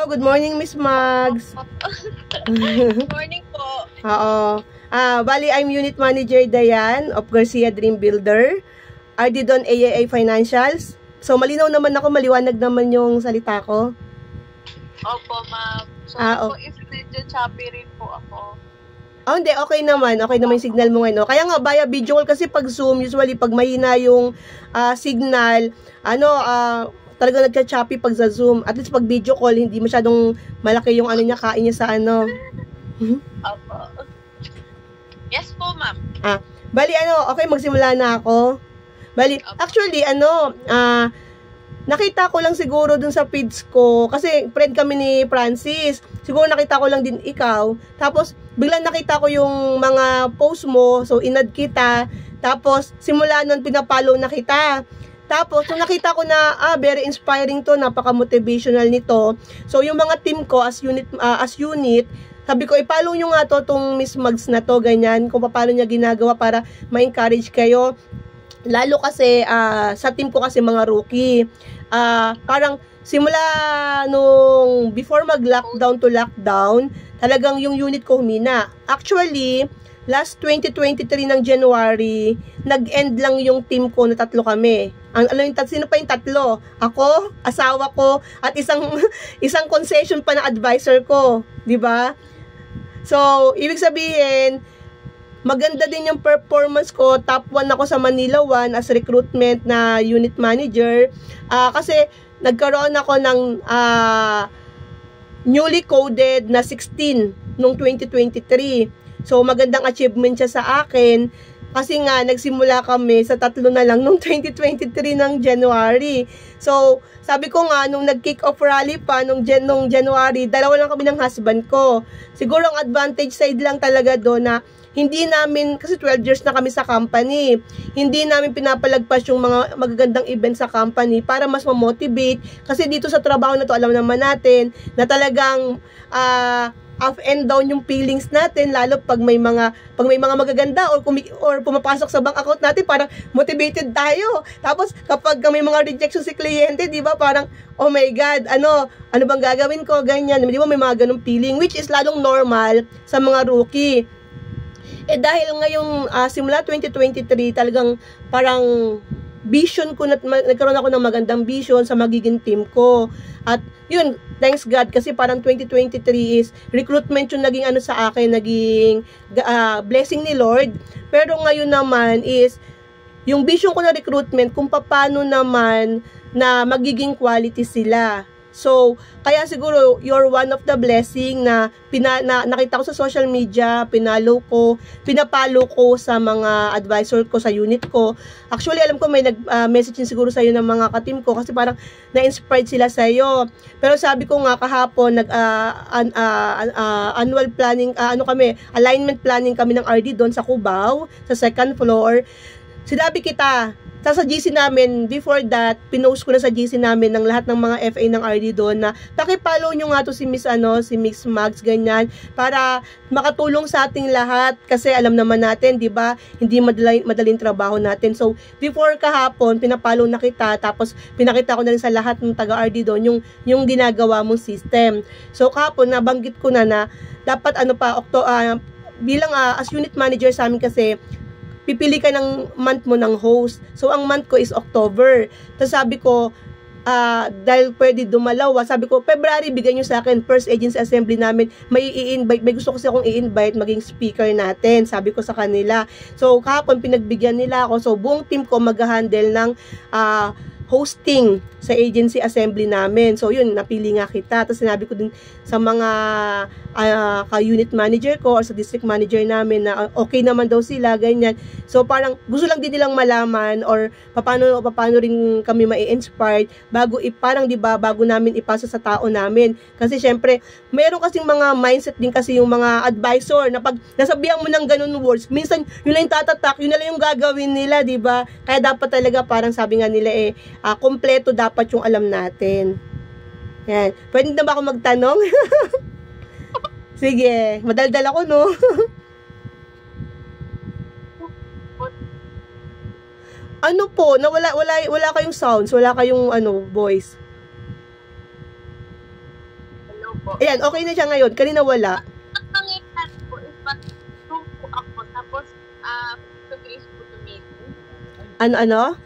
good morning, Miss Mags. Good morning po. Oo. Bali, I'm Unit Manager Dayan of Garcia Dream Builder. RD Don AAA Financials. So, malinaw naman ako, maliwanag naman yung salita ko. Opo, ma'am. Sorry po if medyo choppy rin po ako. Hindi. Okay naman. Okay naman yung signal mo ngayon. Kaya nga, via video call kasi pag Zoom, usually pag mahina yung signal, talaga nagcha-choppy pag sa Zoom. At least pag video call, hindi masyadong malaki yung kain niya sa Opo. Yes po, ma'am. Bali, okay, magsimula na ako. Bali, actually, nakita ko lang siguro dun sa feeds ko, kasi friend kami ni Francis. Siguro nakita ko lang din ikaw. Tapos, biglang nakita ko yung mga post mo, so inad kita. Tapos, simula nun, pinapollow na kita. Tapos, nung nakita ko na, very inspiring to, napaka-motivational nito. So, yung mga team ko as unit, sabi ko, i-follow nyo nga to, tong Miss Mags na to, ganyan, kung paano niya ginagawa para ma-encourage kayo. Lalo kasi, sa team ko kasi mga rookie. Parang, simula nung before mag-lockdown to lockdown, talagang yung unit ko humina. Actually, last 2023 ng January, nag-end lang yung team ko na 3 kami. Sino pa yung 3? Ako, asawa ko, at isang concession pa na advisor ko. 'Di ba? So, ibig sabihin, maganda din yung performance ko. Top 1 ako sa Manila 1 as recruitment na unit manager. Kasi, nagkaroon ako ng newly coded na 16 noong 2023. So, magandang achievement siya sa akin. Kasi nga, nagsimula kami sa 3 na lang noong 2023 ng January. So, sabi ko nga, nung nag-kick off rally pa, nung January, 2 lang kami ng husband ko. Siguro ang advantage side lang talaga doon na hindi namin, kasi 12 years na kami sa company, hindi namin pinapalagpas yung mga magagandang events sa company para mas ma-motivate. Kasi dito sa trabaho na to, alam naman natin na talagang up and down yung feelings natin, lalo pag may mga magaganda or pumapasok sa bank account natin, parang motivated tayo. Tapos kapag may mga rejection si kliyente, di ba, parang oh my god, ano bang gagawin ko, ganyan, di ba, may mga ganung feeling, which is lalong normal sa mga rookie. Dahil ngayong simula 2023, talagang parang vision ko, nagkaroon ako ng magandang vision sa magiging team ko. At yun, thanks God, kasi parang 2023 is recruitment yung naging sa akin, naging blessing ni Lord. Pero ngayon naman is yung vision ko na recruitment, kung paano naman na magiging quality sila. So, kaya siguro you're one of the blessing na nakita ko sa social media, pinapalo ko sa mga advisor ko sa unit ko. Actually, alam ko may nag-message siguro sa iyo ng mga ka-team ko kasi parang na-inspired sila sa iyo. Pero sabi ko nga kahapon, annual planning, alignment planning kami ng RD doon sa Cubao, sa 2nd floor. Sinabi kita, sa GC namin, before that, pinost ko na sa GC namin ng lahat ng mga FA ng RD doon na paki-follow nyo nga to si Miss Mags, ganyan, para makatulong sa ating lahat kasi alam naman natin, di ba, hindi madaling trabaho natin. So, before kahapon, pinapollow na kita, tapos pinakita ko na rin sa lahat ng taga-RD doon yung ginagawa mong system. So, kahapon, nabanggit ko na dapat bilang as unit manager sa amin kasi, pipili ka ng month mo ng host. So, ang month ko is October. Tapos sabi ko, dahil pwede dumalaw, sabi ko, February, bigyan nyo sa akin, first agency assembly namin, may gusto kasi akong i-invite, maging speaker natin, sabi ko sa kanila. So, kahapon, pinagbigyan nila ako. So, buong team ko mag-handle ng hosting sa agency assembly namin. So, yun, napili nga kita. Tapos sinabi ko din sa mga ka-unit manager ko or sa district manager namin na okay naman daw sila, ganyan. So, parang gusto lang din nilang malaman or paano rin kami ma-inspired parang, di ba, bago namin ipasa sa tao namin. Kasi, syempre, mayroon kasing mga mindset din kasi yung mga advisor na pag nasabihan mo ng ganun words, minsan, yun lang yung tatatak, yun lang yung gagawin nila, di ba? Kaya dapat talaga, parang sabi nga nila kompleto dapat yung alam natin. Yan. Pwede na ba ako magtanong? Sige, madaldal ako, no? Ano po, wala kayong sounds, wala kayong voice. po. Ayan, okay na siya ngayon. Kanina wala. Ang nangyayari po is Zoom po ako, tapos face po to meeting. Ano?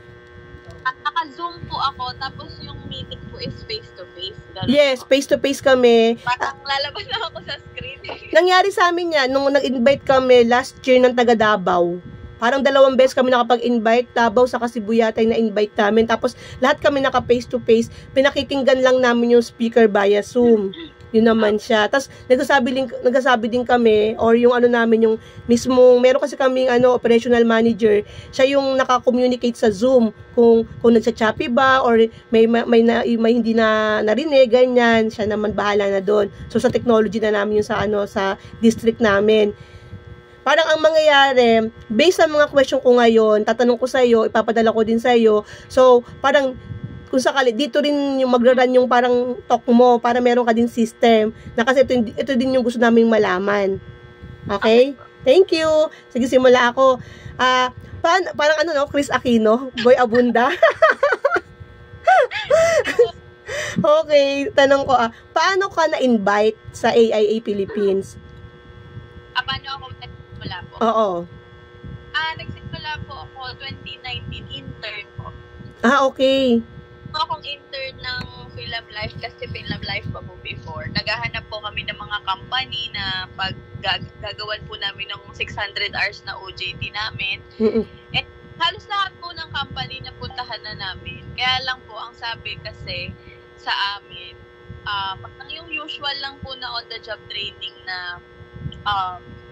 Naka-Zoom po ako, tapos yung meeting po is face-to-face. Yes, face-to-face kami. Parang lalabas na ako sa screen. Nangyari sa amin yan, nung nag-invite kami last year ng taga Davao. Parang 2 beses kami nakapag-invite, Davao sa Cebu yata yung na-invite namin. Tapos lahat kami naka face-to-face, pinakikinggan lang namin yung speaker via Zoom. Yun naman siya. Tapos nagsasabi din kami, or yung ano namin, yung mismong, meron kasi kaming operational manager, siya yung naka-communicate sa Zoom, kung nagsa-choppy ba, or may hindi na narinig, ganyan, siya naman bahala na doon. So sa technology na namin yung sa district namin. Parang ang mangyayari, based sa mga question ko ngayon, tatanong ko sa iyo, ipapadala ko din sa iyo. So, parang kung sakali, dito rin yung magra-run yung parang talk mo para meron ka din system na kasi ito din yung gusto naming malaman. Okay? Thank you. Sige, simula ako. Parang Chris Aquino, Boy Abunda. Okay, tanong ko, paano ka na-invite sa AIA Philippines? Paano ako nagsimula po? Oo. Nagsimula po ako 2019, intern po. Okay. Akong intern ng Film Life kasi Film Life pa po before. Naghahanap po kami ng mga company na pag gagawan po namin ng 600 hours na OJT namin. And halos lahat po ng company na puntahan na namin. Kaya lang po, ang sabi kasi sa amin, yung usual lang po na on-the-job training na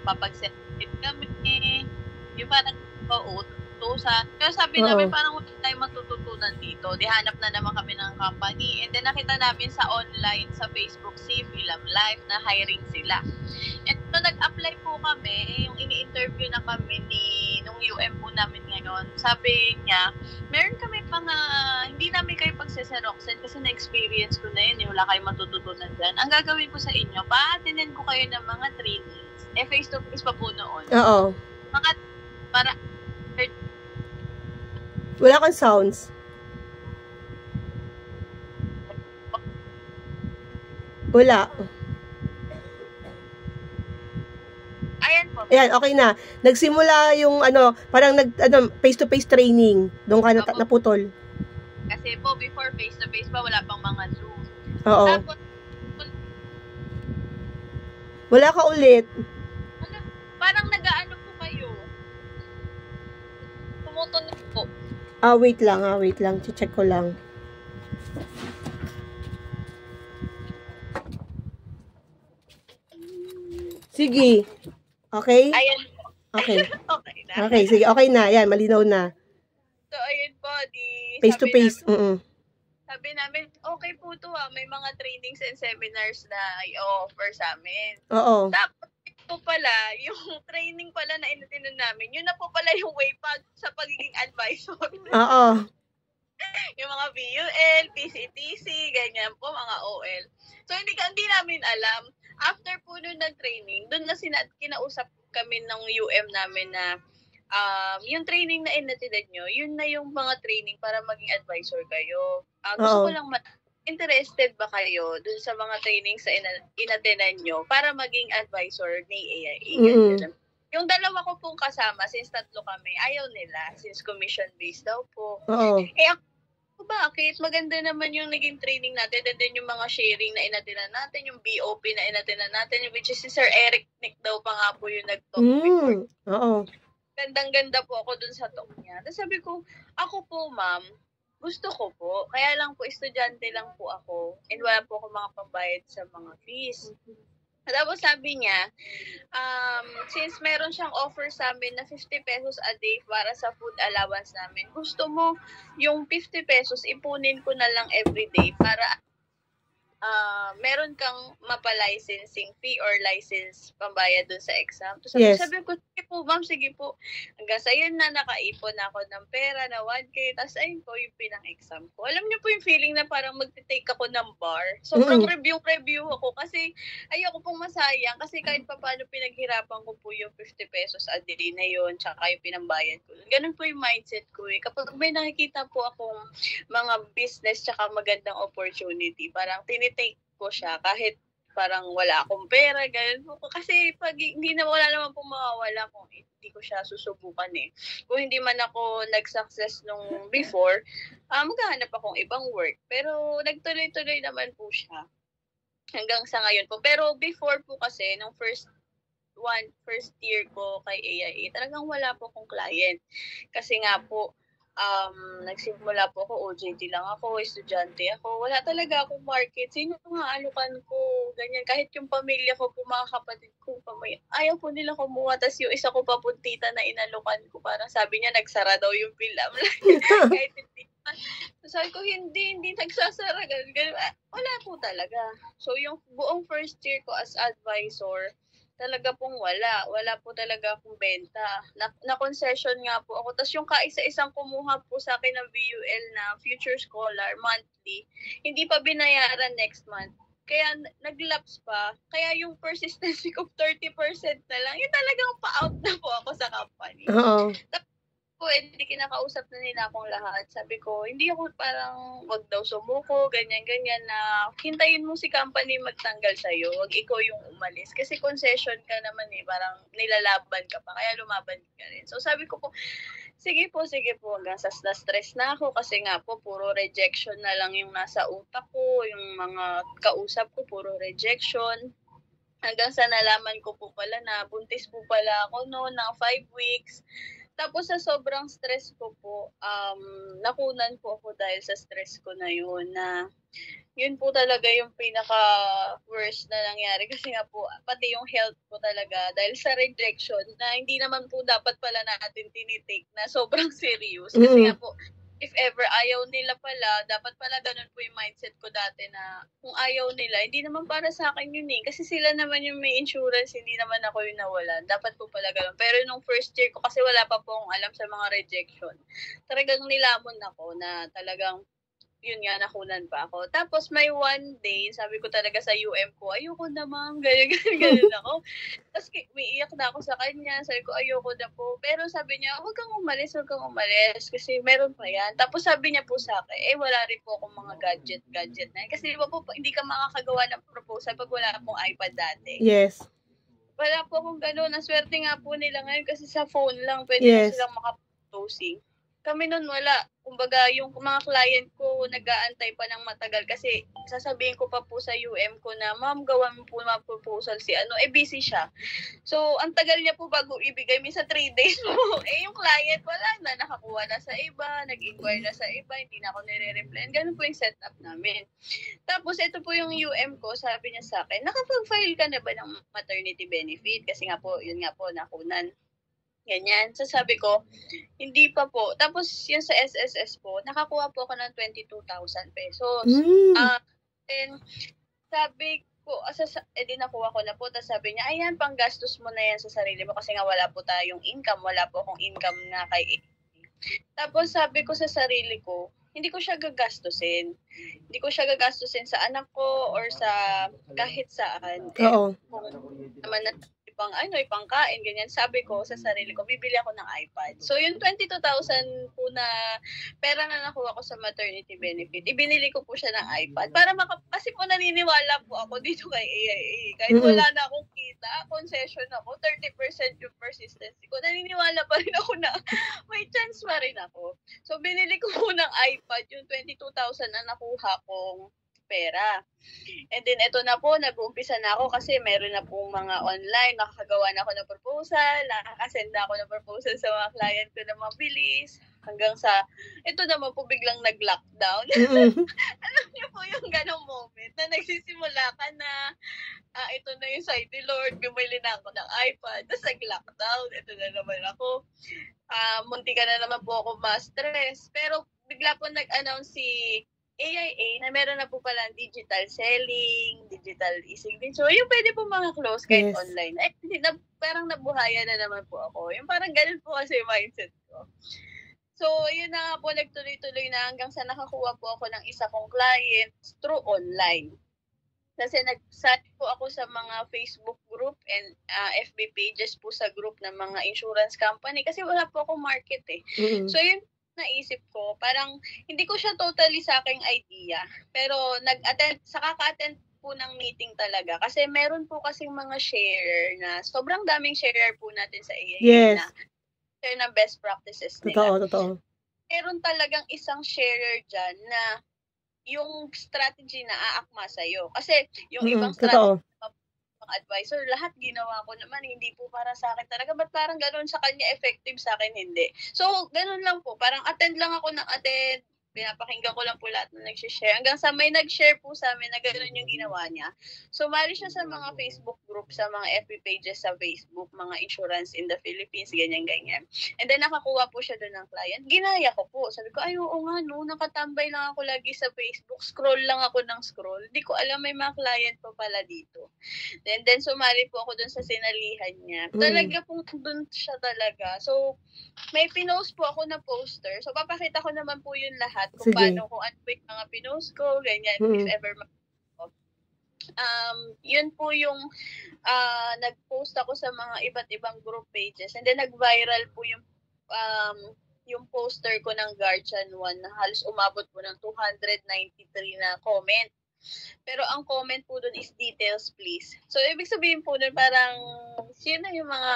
papag-sensitive kami, yung parang kaya sabi namin, parang wala tayong matututunan dito. Di hanap na naman kami ng company. And then nakita namin sa online, sa Facebook, si Film Life, na hiring sila. And so nag-apply po kami, yung ini-interview na kami nung UM po namin ngayon. Sabi niya, meron kami hindi namin kayo pagseseroxen kasi na-experience ko na yun, wala kayong matututunan dyan. Ang gagawin ko sa inyo, pa-attendin ko kayo ng mga trainings. Face-to-face pa po noon. Oo. Wala kang sounds. Wala. Ayan po. Ayan, okay na. Nagsimula yung parang face-to-face training. Doon ka naputol. Kasi po, before face-to-face pa, wala pang mga Zoom. Oo. Tapos, wala ka ulit. Parang nag-aano po kayo. Tumutunog po. Wait lang. Check ko lang. Sige. Okay? Ayan po. Okay. Okay na. Okay, sige. Okay na. Yan, malinaw na. So, ayun po. Face to face. Sabi namin, okay po to may mga trainings and seminars na i-offer sa amin. Oo. Tapos, po pala, yung training pala na inatinan namin, yun na po pala yung way sa pagiging advisor. Oo. Yung mga VUL, PCTC, ganyan po, mga OL. So, hindi namin alam. After po nun nag-training, doon na kinausap kami ng UM namin na yung training na inatinan nyo, yun na yung mga training para maging advisor kayo. Gusto ko lang interested ba kayo dun sa mga trainings sa inatenan nyo para maging advisor ni AIA? Yung dalawa ko pong kasama, since 3 kami, ayaw nila, since commission-based daw po. Oo. Bakit? Maganda naman yung naging training natin, and then yung mga sharing na inatenan natin, yung BOP na inatenan natin, which is si Sir Eric Nick daw pa nga po yung nag-talk before. Oo. Gandang-ganda po ako dun sa talk niya. Tapos sabi ko, ako po ma'am, gusto ko po. Kaya lang po, estudyante lang po ako. And wala po ako mga pambayad sa mga fees. Tapos sabi niya, since meron siyang offer sa amin na 50 pesos a day para sa food allowance namin, gusto mo yung 50 pesos, ipunin ko na lang everyday para meron kang mapa-licensing fee or license pambayad dun sa exam. So, sabi ko, sige po ma'am, sige po. Hanggang sa yun na nakaipon ako ng pera na 1K, tapos ayun po yung pinang-exam ko. Alam niyo po yung feeling na parang mag-take ako ng bar. Sobrang review ako kasi ayoko pong masayang kasi kahit pa paano pinaghirapan ko po yung 50 pesos a day na yun, tsaka yung pinambayad ko. Ganun po yung mindset ko eh. Kapag may nakikita po akong mga business tsaka magandang opportunity, parang tinitake ko siya kahit parang wala akong pera, ganun po. Kasi pag wala naman po mawawala kung hindi ko siya susubukan eh. Kung hindi man ako nag-success nung before, maghahanap akong ibang work. Pero nagtuloy-tuloy naman po siya hanggang sa ngayon po. Pero before po kasi, nung first year ko kay AIA, talagang wala po akong client. Kasi nga po, nagsimula po ako, OJT lang ako, estudyante ako, wala talaga akong market. Sino nga alukan ko? Ganyan. Kahit yung pamilya ko po, mga kapatid ko, ayaw po nila kumuha. Tapos yung isa ko pa puntita na inalukan ko, parang sabi niya, nagsara daw yung film. Kahit hindi. Sabi ko, hindi nagsasara. Ganun. Wala po talaga. So yung buong first year ko as advisor, talaga pong wala po talaga akong benta. Na-concession nga po ako. Tapos yung kaisa-isang kumuha po sa akin ng VUL na Future Scholar monthly, hindi pa binayaran next month. Kaya nag-lapse pa. Kaya yung persistency ko 30% na lang. Yung talagang pa-out na po ako sa company. Oo. Hindi kinakausap na nila akong lahat. Sabi ko, hindi ako parang wag daw sumuko, ganyan-ganyan na hintayin mo si company magtanggal sa'yo, wag ikaw yung umalis. Kasi concession ka naman eh, parang nilalaban ka pa, kaya lumaban ka rin. So sabi ko po, sige po, hanggang sa na-stress na ako kasi nga po, puro rejection na lang yung nasa utak ko, yung mga kausap ko, puro rejection. Hanggang sa nalaman ko po pala na buntis po pala ako noon ng 5 weeks. Tapos sa sobrang stress ko po, nakunan po ako dahil sa stress ko na yun, na yun po talaga yung pinaka-worst na nangyari. Kasi nga po, pati yung health ko talaga, dahil sa rejection, na hindi naman po dapat pala natin tinitake na sobrang serious. Kasi nga po, if ever ayaw nila pala, dapat pala ganun po yung mindset ko dati na kung ayaw nila, hindi naman para sa akin yun eh. Kasi sila naman yung may insurance, hindi naman ako yung nawalan. Dapat po pala ganun. Pero nung first year ko, kasi wala pa po akong alam sa mga rejection, talagang nilamon ako na talagang yun nga, nakunan pa ako. Tapos may one day, sabi ko talaga sa UM ko, ayoko na ma'am, ganyan ako. Tapos umiiyak na ako sa kanya, sabi ko, ayoko na po. Pero sabi niya, huwag kang umalis, kasi meron pa yan. Tapos sabi niya po sa akin, wala rin po akong mga gadget na yan. Kasi di ba po, hindi ka makakagawa ng proposal pag wala pong iPad dati. Yes. Wala po akong gano'n. Naswerte nga po nila ngayon kasi sa phone lang, pwede na silang makaposing. Kami nun wala. Kumbaga, yung mga client ko nag-aantay pa ng matagal kasi sasabihin ko pa po sa UM ko na, ma'am, gawa mo po mga proposal si busy siya. So, ang tagal niya po bago ibigay, minsan 3 days po. Yung client, wala na, nakakuha na sa iba, nag-inquire na sa iba, hindi na ako nire-reply. Ganun po yung setup namin. Tapos, ito po yung UM ko, sabi niya sa akin, nakapag-file ka na ba ng maternity benefit? Kasi nga po, yun nga po, nakunan. Ganyan. So sabi ko, hindi pa po. Tapos yung sa SSS po, nakakuha po ako ng 22,000 pesos. Then sabi ko, di nakuha ko na po. Tapos sabi niya, ayan, panggastos mo na yan sa sarili mo kasi nga wala po tayong income. Wala po akong income na kay Tapos sabi ko sa sarili ko, hindi ko siya gagastusin. Hindi ko siya gagastusin sa anak ko or sa kahit saan. Oo. Kung naman na ipangkain, ganyan. Sabi ko sa sarili ko, bibili ako ng iPad. So, yung 22,000 po na pera na nakuha ko sa maternity benefit, ibinili ko po siya ng iPad para kasi po naniniwala po ako dito kay AIA. Kahit wala na akong kita, concession ako, 30% yung persistency ko. Naniniwala pa rin ako na may chance pa rin ako. So, binili ko po ng iPad yung 22,000 na nakuha kong pera. And then, ito na po, nag-uumpisa na ako kasi meron na pong mga online, nakakagawa na ako ng proposal, nakakasend na ako ng proposal sa mga client ko na mabilis, hanggang sa, ito naman po biglang nag-lockdown. Alam niyo po yung ganong moment na nagsisimula ka na, ito na yung side ni Lord, bumili na ako ng iPad, tapos nag-lockdown, ito na naman ako. Munti ka na naman po ako ma-stress. Pero bigla po nag-announce si AIA na meron na po palang digital selling, digital e-signature. Yung pwede po mga close kahit online. Parang nabuhayan na naman po ako. Yung parang ganun po kasi yung mindset ko. So, yun na nga po, nagtuloy-tuloy na hanggang sa nakakuha po ako ng isa kong client through online. Kasi nag-set po ako sa mga Facebook group and FB pages po sa group ng mga insurance company kasi wala po akong market eh. So, yun naisip ko, parang hindi ko siya totally sa aking idea. Pero sa kaka-attend po ng meeting talaga. Kasi meron po kasing mga share na sobrang daming share po natin sa AA Yes. na share ng best practices Totoo, nila. totoo. Meron talagang isang sharer dyan na yung strategy na aakma sa'yo. Kasi yung ibang strategy Totoo. ng advisor, lahat ginawa ko naman, hindi po para sa akin talaga. Ba't parang ganun sa kanya effective, sa akin hindi? So, ganun lang po. Parang attend lang ako ng attend. Pinapakinggan ko lang po lahat na nag-share. Hanggang sa may nag-share po sa amin na gano'n yung ginawa niya. Sumali siya sa mga Facebook group, sa mga FB pages sa Facebook, mga insurance in the Philippines, ganyan-ganyan. And then nakakuha po siya doon ng client. Ginaya ko po. Sabi ko, ay oo nga no, nakatambay lang ako lagi sa Facebook. Scroll lang ako ng scroll. Hindi ko alam may mga client pa pala dito. Then sumali po ako doon sa sinalihan niya. Talaga pong doon siya talaga. So, may pinost po ako na poster. So, papakita ko naman po yun lahat kung paano, kung ano po yung mga pinost ko, ganyan, if ever yun po yung nag-post ako sa mga iba't ibang group pages. And then nag-viral po yung poster ko ng Guardian 1 na halos umabot po ng 293 na comment. Pero ang comment po dun is details please. So, ibig sabihin po dun parang, sino yung mga,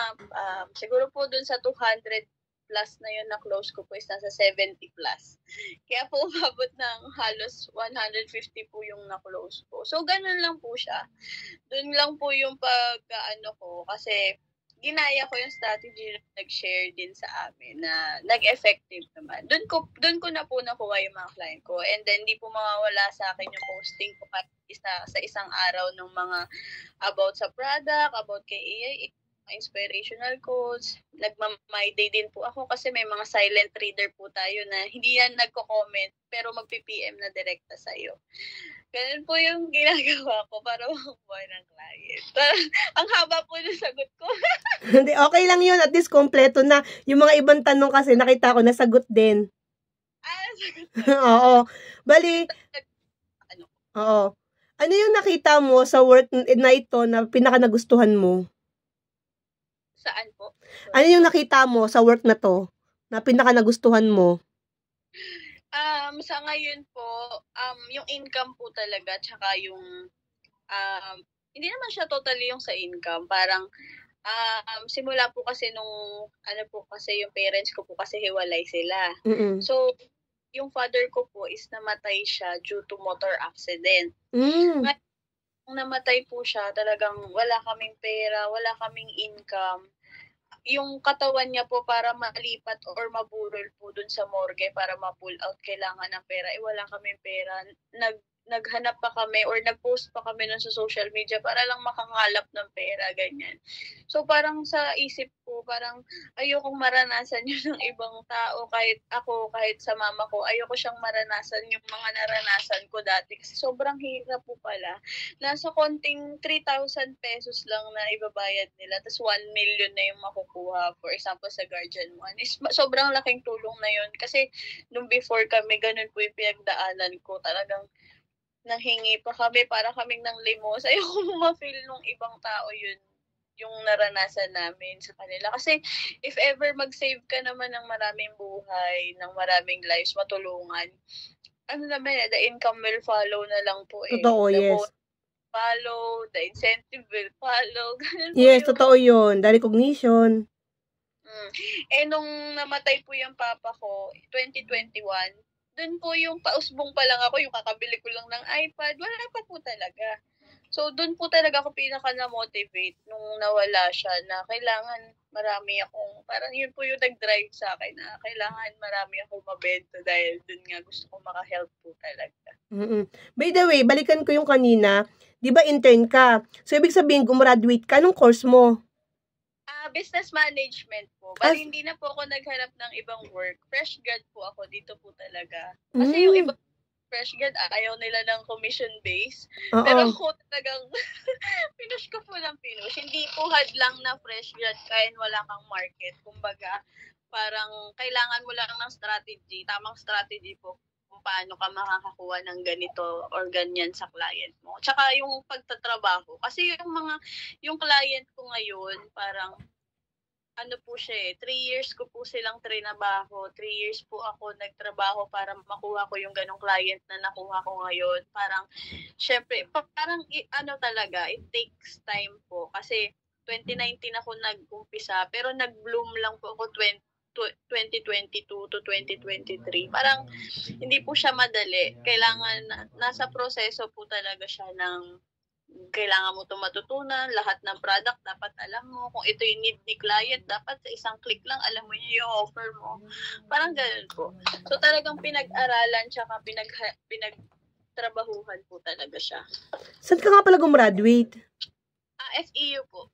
siguro po dun sa 200 plus na yun na close ko po is nasa 70 plus. Kaya po umabot ng halos 150 po yung na-close ko. So, ganun lang po siya. Dun lang po yung pagkaano ko kasi ginaya ko yung strategy na nag-share din sa amin na nag-effective naman. Doon ko na po nakuha yung mga client ko. And then, di po mawawala sa akin yung posting ko sa isang araw ng mga about sa product, about kay AI, inspirational quotes. Nagma-my day din po ako kasi may mga silent reader po tayo na hindi yan nagko-comment pero magpi-PM na direkta sa'yo. Ganun po yung ginagawa ko para makakuha ng client. Ang haba po ng sagot ko. Hindi, okay lang yun. At least kompleto na. Yung mga ibang tanong kasi nakita ko nasagot din. Sagot Oo. Bali, oo. Ano yung nakita mo sa work na ito na pinaka nagustuhan mo? Saan po? Ano yung nakita mo sa work na to na pinaka nagustuhan mo? Sa ngayon po, yung income po talaga, tsaka yung, hindi naman siya totally yung sa income. Parang, simula po kasi nung, po kasi yung parents ko po kasi hiwalay sila. So, yung father ko po is namatay siya due to motor accident. Ngayon, namatay po siya, talagang wala kaming pera, wala kaming income. Yung katawan niya po para malipat or maburol po dun sa morgue para ma-pull out kailangan ng pera. Wala kaming pera. Naghanap pa kami or nag-post pa kami nun sa social media para lang makakalap ng pera, ganyan. So, parang sa isip ko, parang ayokong maranasan yun ng ibang tao. Kahit ako, kahit sa mama ko, ayoko siyang maranasan yung mga naranasan ko dati. Kasi sobrang hirap po pala. Nasa konting 3,000 pesos lang na ibabayad nila. Tapos 1 million na yung makukuha. For example, sa Guardian 1. Sobrang laking tulong na yun. Kasi nung before kami, ganun po yung pinagdaanan ko. Talagang nanghingi pa kami para kaming ng limos. Ayoko ma-feel nung ibang tao yun, yung naranasan namin sa kanila. Kasi if ever mag-save ka naman ng maraming buhay, ng maraming lives, matulungan, the income will follow na lang po eh. Totoo, yes. Follow, the incentive will follow. Yes, totoo yun. The recognition. Nung namatay po yung papa ko, 2021, doon po yung pausbong pa lang ako, yung kakabili ko lang ng iPad, wala pa po talaga. So, doon po talaga ako pinaka na-motivate nung nawala siya na kailangan marami akong, parang yun po yung nag-drive sa akin na kailangan marami akong mabento dahil doon nga gusto ko maka-help po talaga. By the way, balikan ko yung kanina, di ba intern ka? So, ibig sabihin, gumraduate ka, anong course mo? Business management po. Bali, hindi na po ako naghanap ng ibang work. Fresh grad po ako. Dito po talaga. Kasi yung iba fresh grad, ayaw nila ng commission base. Pero ako talagang pinush ko po ng pinush. Hindi po hadlang na fresh grad kahit wala kang market. Kumbaga, parang kailangan mo lang ng strategy. Tamang strategy po kung paano ka makakakuha ng ganito or ganyan sa client mo. Tsaka yung pagtatrabaho. Kasi yung client ko ngayon, parang ano po siya 3 years ko po silang trinabaho. 3 years po ako nagtrabaho para makuha ko yung ganong client na nakuha ko ngayon. Parang, syempre, parang ano talaga, it takes time po. Kasi 2019 ako nag-umpisa, pero nag-bloom lang po ako 2022 to 2023. Parang, hindi po siya madali. Kailangan, nasa proseso po talaga siya ng kailangan mo 'tong matutunan, lahat ng product dapat alam mo, kung ito yung need ni client, dapat sa isang click lang alam mo yung offer mo. Parang gano'n po. So talagang pinag-aralan tsaka pinagtrabahuhan po talaga siya. Saan ka nga pala gumraduate? FEU po.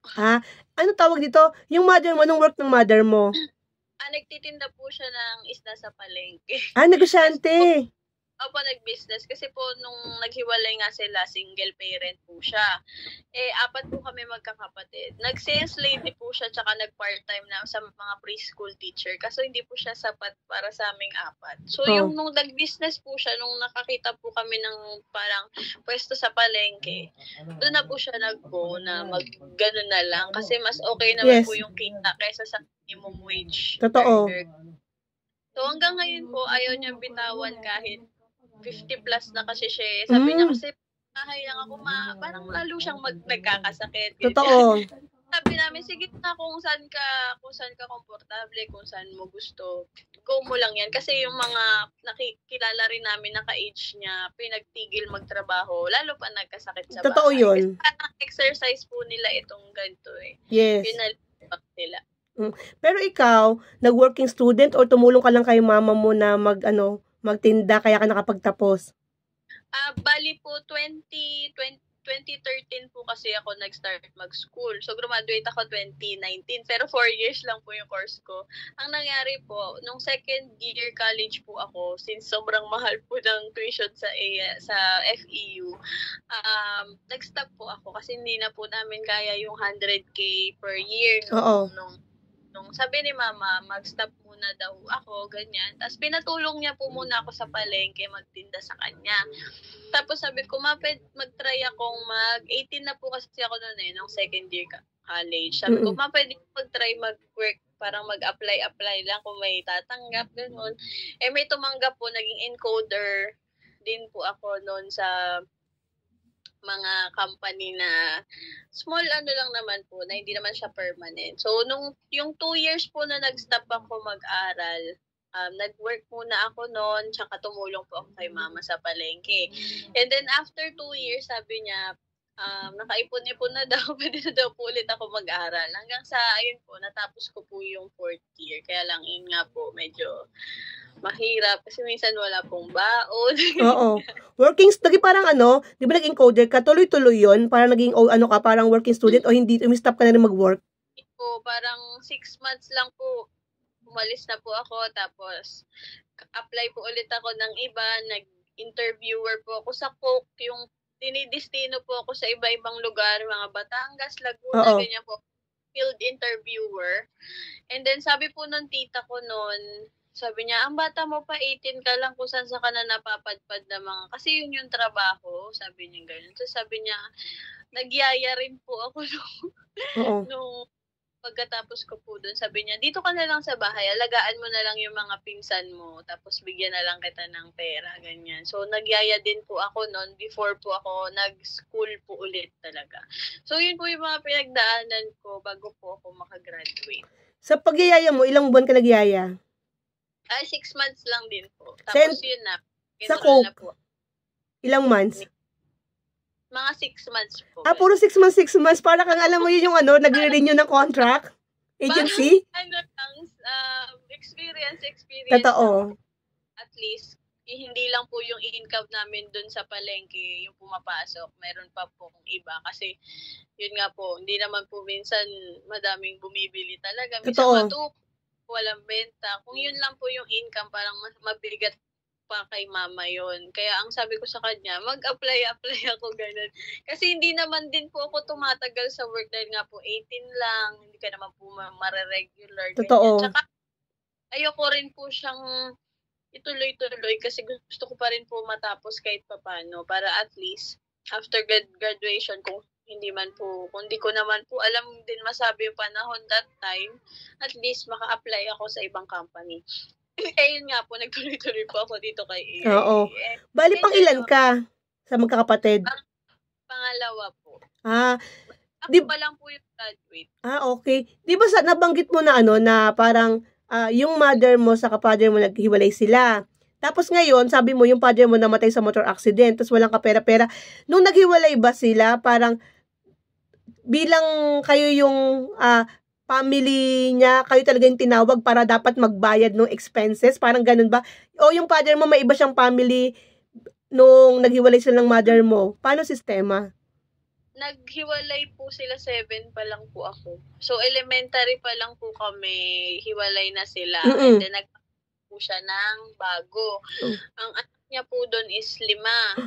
Ano tawag dito? Yung mother mo, anong work ng mother mo? Nagtitinda po siya ng isda sa palengke. Negosyante. Opo, nag-business. Kasi po, nung naghiwalay nga sila, single parent po siya. 4 po kami magkakapatid. Nag-sales lady po siya, tsaka nag-part-time na sa mga preschool teacher. Kaso hindi po siya sapat para sa aming 4. So, yung nung nag-business po siya, nung nakakita po kami ng parang pwesto sa palengke, doon na po siya nag-go na mag-ganon na lang. Kasi mas okay naman po yung kita kaysa sa minimum wage. Totoo. So, hanggang ngayon po, ayaw niyang bitawan kahit 50 plus na kasi siya. Sabi niya kasi, bahay lang ako, parang lalo siyang nagkakasakit. Totoo. Sabi namin, sige na kung saan ka komportable, kung saan mo gusto, go mo lang yan. Kasi yung mga nakikilala rin namin na ka-age niya, pinagtigil magtrabaho, lalo pa nagkasakit sa bahay. Totoo yun. Kasi exercise po nila itong ganito Yes. Pinalibak nila. Pero ikaw, nag-working student or tumulong ka lang kay mama mo na magtinda kaya ka nakapagtapos? Bali po 2013 po kasi ako nag-start mag-school. So graduate ako 2019 pero 4 years lang po yung course ko. Ang nangyari po, nung second year college po ako, since sobrang mahal po ng tuition sa FEU, nag-stop po ako kasi hindi na po namin kaya yung 100K per year nung sabi ni mama, mag-stop muna daw ako, ganyan. Tapos pinatulong niya po muna ako sa palengke, magtinda sa kanya. Tapos sabi ko, mag-try akong 18 na po kasi ako noon nung second year college. Sabi ko, pwede mag-try mag-work, parang mag-apply lang kung may tatanggap, gano'n. May tumanggap po, naging encoder din po ako noon sa mga company na small lang naman po, na hindi naman siya permanent. So, yung 2 years po na nag-stop ako mag-aral, nag-work muna ako noon, tsaka tumulong po ako kay mama sa palengke. And then, after 2 years, sabi niya, nakaipon-ipon na daw, pwede na daw po ulit ako mag-aral. Hanggang sa, ayun po, natapos ko po yung 4th year. Kaya lang, yun nga po, medyo mahirap kasi minsan wala pong baon. Oo. Working study parang di ba naging encoder ka? Tuloy-tuloy yun? Parang naging ka, parang working student o hindi, stop ka na rin mag-work? Po, parang 6 months lang po. Umalis na po ako tapos apply po ulit ako ng iba. Nag-interviewer po ako sa Coke. Yung dinidestino po ako sa iba-ibang lugar, mga Batangas, Laguna, ganyan po. Field interviewer. And then sabi po ng tita ko noon, sabi niya, ang bata mo pa 18 ka lang kung saan ka na napapadpad na mga, kasi yun yung trabaho, sabi niya gano'n. So sabi niya, nagyaya rin po ako nung pagkatapos ko po doon. Sabi niya, dito ka na lang sa bahay, alagaan mo na lang yung mga pinsan mo, tapos bigyan na lang kita ng pera, ganyan. So nagyaya din po ako noon before po ako nag-school po ulit talaga. So yun po yung mga pinagdaanan ko bago po ako makagraduate. Sa pagyayaya mo, ilang buwan ka nagyaya? 6 months lang din po. Tapos yun na. Sa Coke? Na po. Ilang months? Mga 6 months po. Puro 6 months. Para kang alam mo yun yung nagre-renew ng contract? Agency? Experience. Totoo. At least, hindi lang po yung income namin dun sa palengke, yung pumapasok. Meron pa po kung iba. Kasi, yun nga po, hindi naman po minsan madaming bumibili talaga. Minsan walang benta. Kung yun lang po yung income, parang mabigat pa kay mama yon. Kaya ang sabi ko sa kanya, mag-apply ako ganun. Kasi hindi naman din po ako tumatagal sa work dahil nga po 18 lang, hindi ka naman po mare-regular. Totoo. Tsaka ayoko rin po siyang ituloy-tuloy kasi gusto ko pa rin po matapos kahit papano para at least after graduation, kung hindi man po, kung di ko naman po alam din masabi yung panahon that time, at least maka-apply ako sa ibang company. Eh, yun nga po, nagtuloy-tuloy po ako dito kay AIA. Oo. Bali, pang ilan ka sa magkakapatid? Pangalawa po. Di- Ako pa lang po yung graduate. Okay. Di ba nabanggit mo na na parang yung mother mo sa father mo naghiwalay sila. Tapos ngayon, sabi mo yung father mo namatay sa motor accident, tapos walang kapera-pera. Nung naghiwalay ba sila, parang bilang kayo yung family niya, kayo talaga yung tinawag para dapat magbayad ng expenses? Parang ganun ba? O yung father mo, may iba siyang family nung naghiwalay sila ng mother mo? Paano sistema? Naghiwalay po sila, 7 pa lang po ako. So, elementary pa lang po kami, hiwalay na sila. And then, nagpapalala po siya ng bago. Ang anak niya po doon is 5.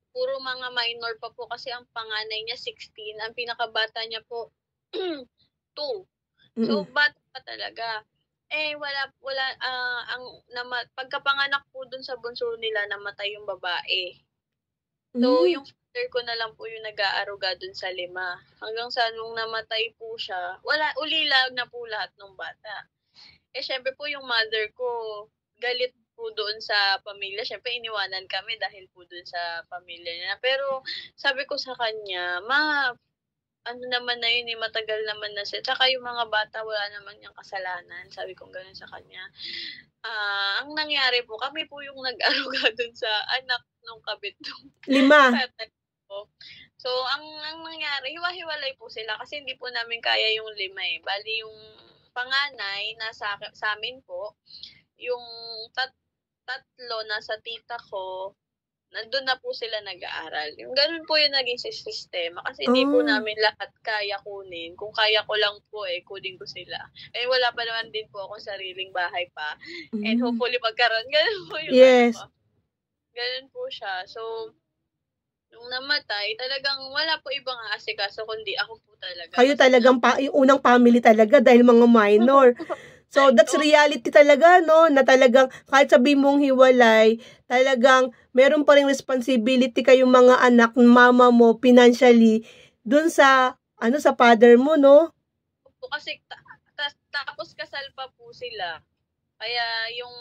Puro mga minor pa po kasi ang panganay niya 16. Ang pinakabata niya po 2. So, bata pa talaga. Pagkapanganak po dun sa bunso nila, namatay yung babae. So, yung father ko na lang po yung nag-aaruga dun sa 5. Hanggang sa nung namatay po siya, ulilag na po lahat ng bata. Syempre po yung mother ko, galit po doon sa pamilya. Syempre, iniwanan kami dahil po doon sa pamilya niya. Pero, sabi ko sa kanya, ano naman na yun, matagal naman na siya. Tsaka yung mga bata, wala naman yung kasalanan. Sabi ko gano'n sa kanya. Ang nangyari po, kami po yung nag-aruga dun sa anak nung kabit nung 5. So, ang nangyari, hiwa-hiwalay po sila kasi hindi po namin kaya yung 5 eh. Bali, yung panganay nasa sa amin po, yung tatlo nasa tita ko, nandun na po sila nag-aaral. Yung ganun po yung naging sistema. Kasi hindi po namin lahat kaya kunin. Kung kaya ko lang po kunin ko sila. Wala pa naman din po akong sariling bahay pa. And hopefully magkaroon. Ganun po yung ganun po siya. So, nung namatay, talagang wala po ibang aasikaso kundi ako po talaga. Kayo talagang yung unang family talaga dahil mga minor. So, that's reality talaga, no? Na talagang, kahit sabihin mong hiwalay, talagang, meron pa rin responsibility kayong mga anak, mama mo, financially, dun sa, sa father mo, no? Kasi, tapos kasal pa po sila. Kaya, yung,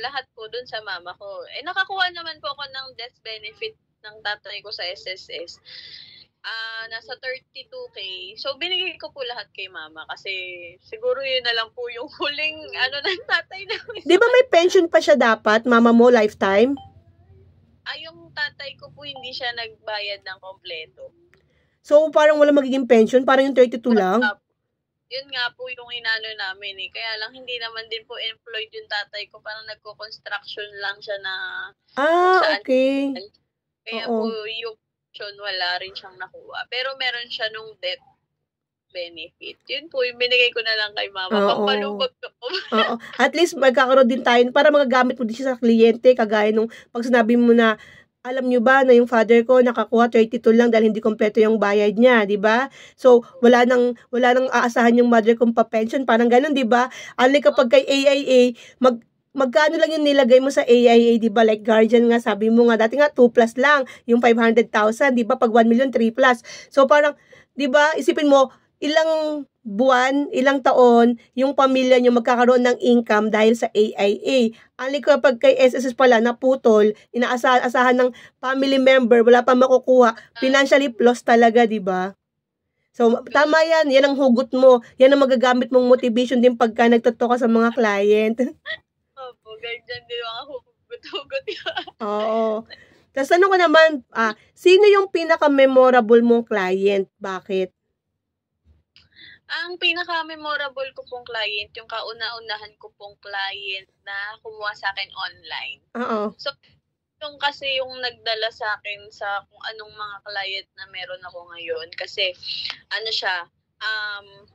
lahat po dun sa mama ko. Nakakuha naman po ako ng death benefit ng tatay ko sa SSS. Nasa 32K. So, binigay ko po lahat kay mama kasi siguro yun na lang po yung huling ng tatay namin. Di ba may pension pa siya dapat, mama mo, lifetime? Yung tatay ko po hindi siya nagbayad ng kompleto. So, parang wala magiging pension? Parang yung 32 lang? Yun nga po yung namin eh. Kaya lang hindi naman din po employed yung tatay ko. Parang nagko-construction lang siya na... okay. Kaya po yung wala rin siyang nakuha. Pero meron siya nung death benefit. Yun po, yung binigay ko na lang kay mama. Pampalubog ko po. At least magkakaroon din tayo para magagamit mo din siya sa kliyente. Kagaya nung pag sinabi mo na, alam nyo ba na yung father ko nakakuha 32 lang dahil hindi kompleto yung bayad niya, di ba? So, wala nang aasahan yung mother kong pa-pension. Parang ganun, di ba? Unlike kapag kay AIA, magkano lang yung nilagay mo sa AIA, di ba? Like Guardian nga, sabi mo nga, dati nga 2 plus lang, yung 500,000, di ba? Pag 1 million, 3 plus. So, parang, di ba, isipin mo, ilang buwan, ilang taon, yung pamilya nyo magkakaroon ng income dahil sa AIA. Unlike kapag kay SSS pala, naputol, inaasahan ng family member, wala pa makukuha, financially lost talaga, di ba? So, tama yan. Yan ang hugot mo. Yan ang magagamit mong motivation din pagka nagtotoo ka sa mga client. Opo, ganyan din mga hugot-hugot yun. Oo. Tapos ano ko naman, sino yung pinaka-memorable mong client? Bakit? Ang pinaka-memorable ko pong client, yung kauna-unahan ko pong client na kumuha sa akin online. So, yung kasi yung nagdala sa akin sa kung anong mga client na meron ako ngayon. Kasi,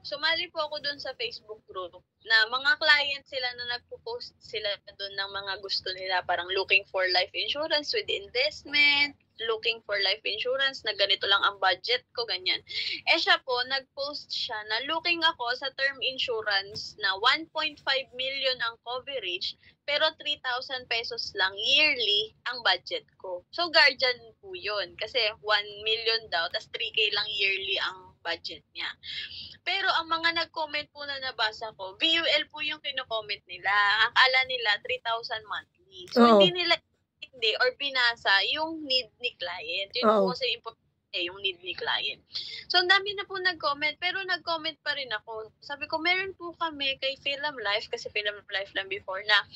sumali po ako dun sa Facebook group na mga client sila na nagpo-post sila dun ng mga gusto nila, parang looking for life insurance with investment, looking for life insurance na ganito lang ang budget ko, ganyan. Siya po, nag-post siya na looking ako sa term insurance na 1.5 million ang coverage, pero 3,000 pesos lang yearly ang budget ko. So, guardian po yun. Kasi 1 million daw, tas 3K lang yearly ang budget niya. Pero ang mga nag-comment po na nabasa ko, VUL po yung kino-comment nila. Akala nila 3,000 monthly. So, hindi nila or binasa yung need ni client. Yun po kasi important yung need ni client. So, ang dami na po nag-comment, pero nag-comment pa rin ako. Sabi ko, meron po kami kay Film Life, kasi Film Life lang before na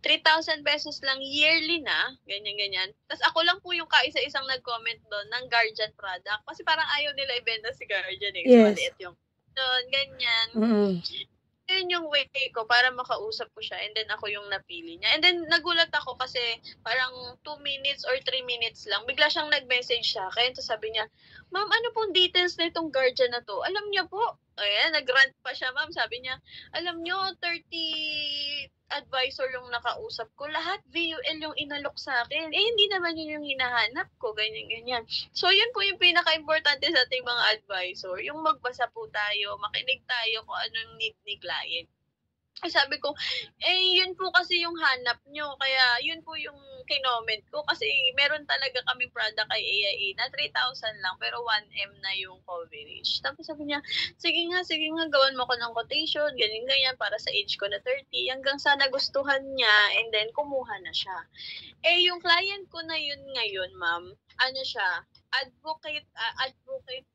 3,000 pesos lang yearly na, ganyan-ganyan. Tapos ako lang po yung kaisa-isang nag-comment doon ng Guardian product. Kasi parang ayaw nila ibenta si Guardian eh. Yes. Maliit yung doon, ganyan. Mm-hmm. Yun yung way ko para makausap ko siya, and then ako yung napili niya. And then nagulat ako kasi parang 2 minutes or 3 minutes lang, bigla siyang nag-message sa akin. Tapos sabi niya, ma'am, ano pong details na itong guardian na to? Alam niya po. Ayan, nag-rant pa siya, ma'am. Sabi niya, alam niyo, 30 advisor yung nakausap ko. Lahat VUL yung inalok sa akin. Hindi naman yun yung hinahanap ko. Ganyan-ganyan. So, yun po yung pinaka-importante sa ating mga advisor. Yung magbasa po tayo, makinig tayo kung anong need ni client. Sabi ko, yun po kasi yung hanap nyo. Kaya, yun po yung kinoment ko. Kasi, meron talaga kaming product kay AIA na 3,000 lang, pero 1M na yung coverage. Tapos sabi niya, sige nga, gawan mo ko ng quotation, ganyan-ganyan, para sa age ko na 30. Hanggang sa nagustuhan niya, and then kumuha na siya. Yung client ko na yun ngayon, ma'am, ano siya, advocate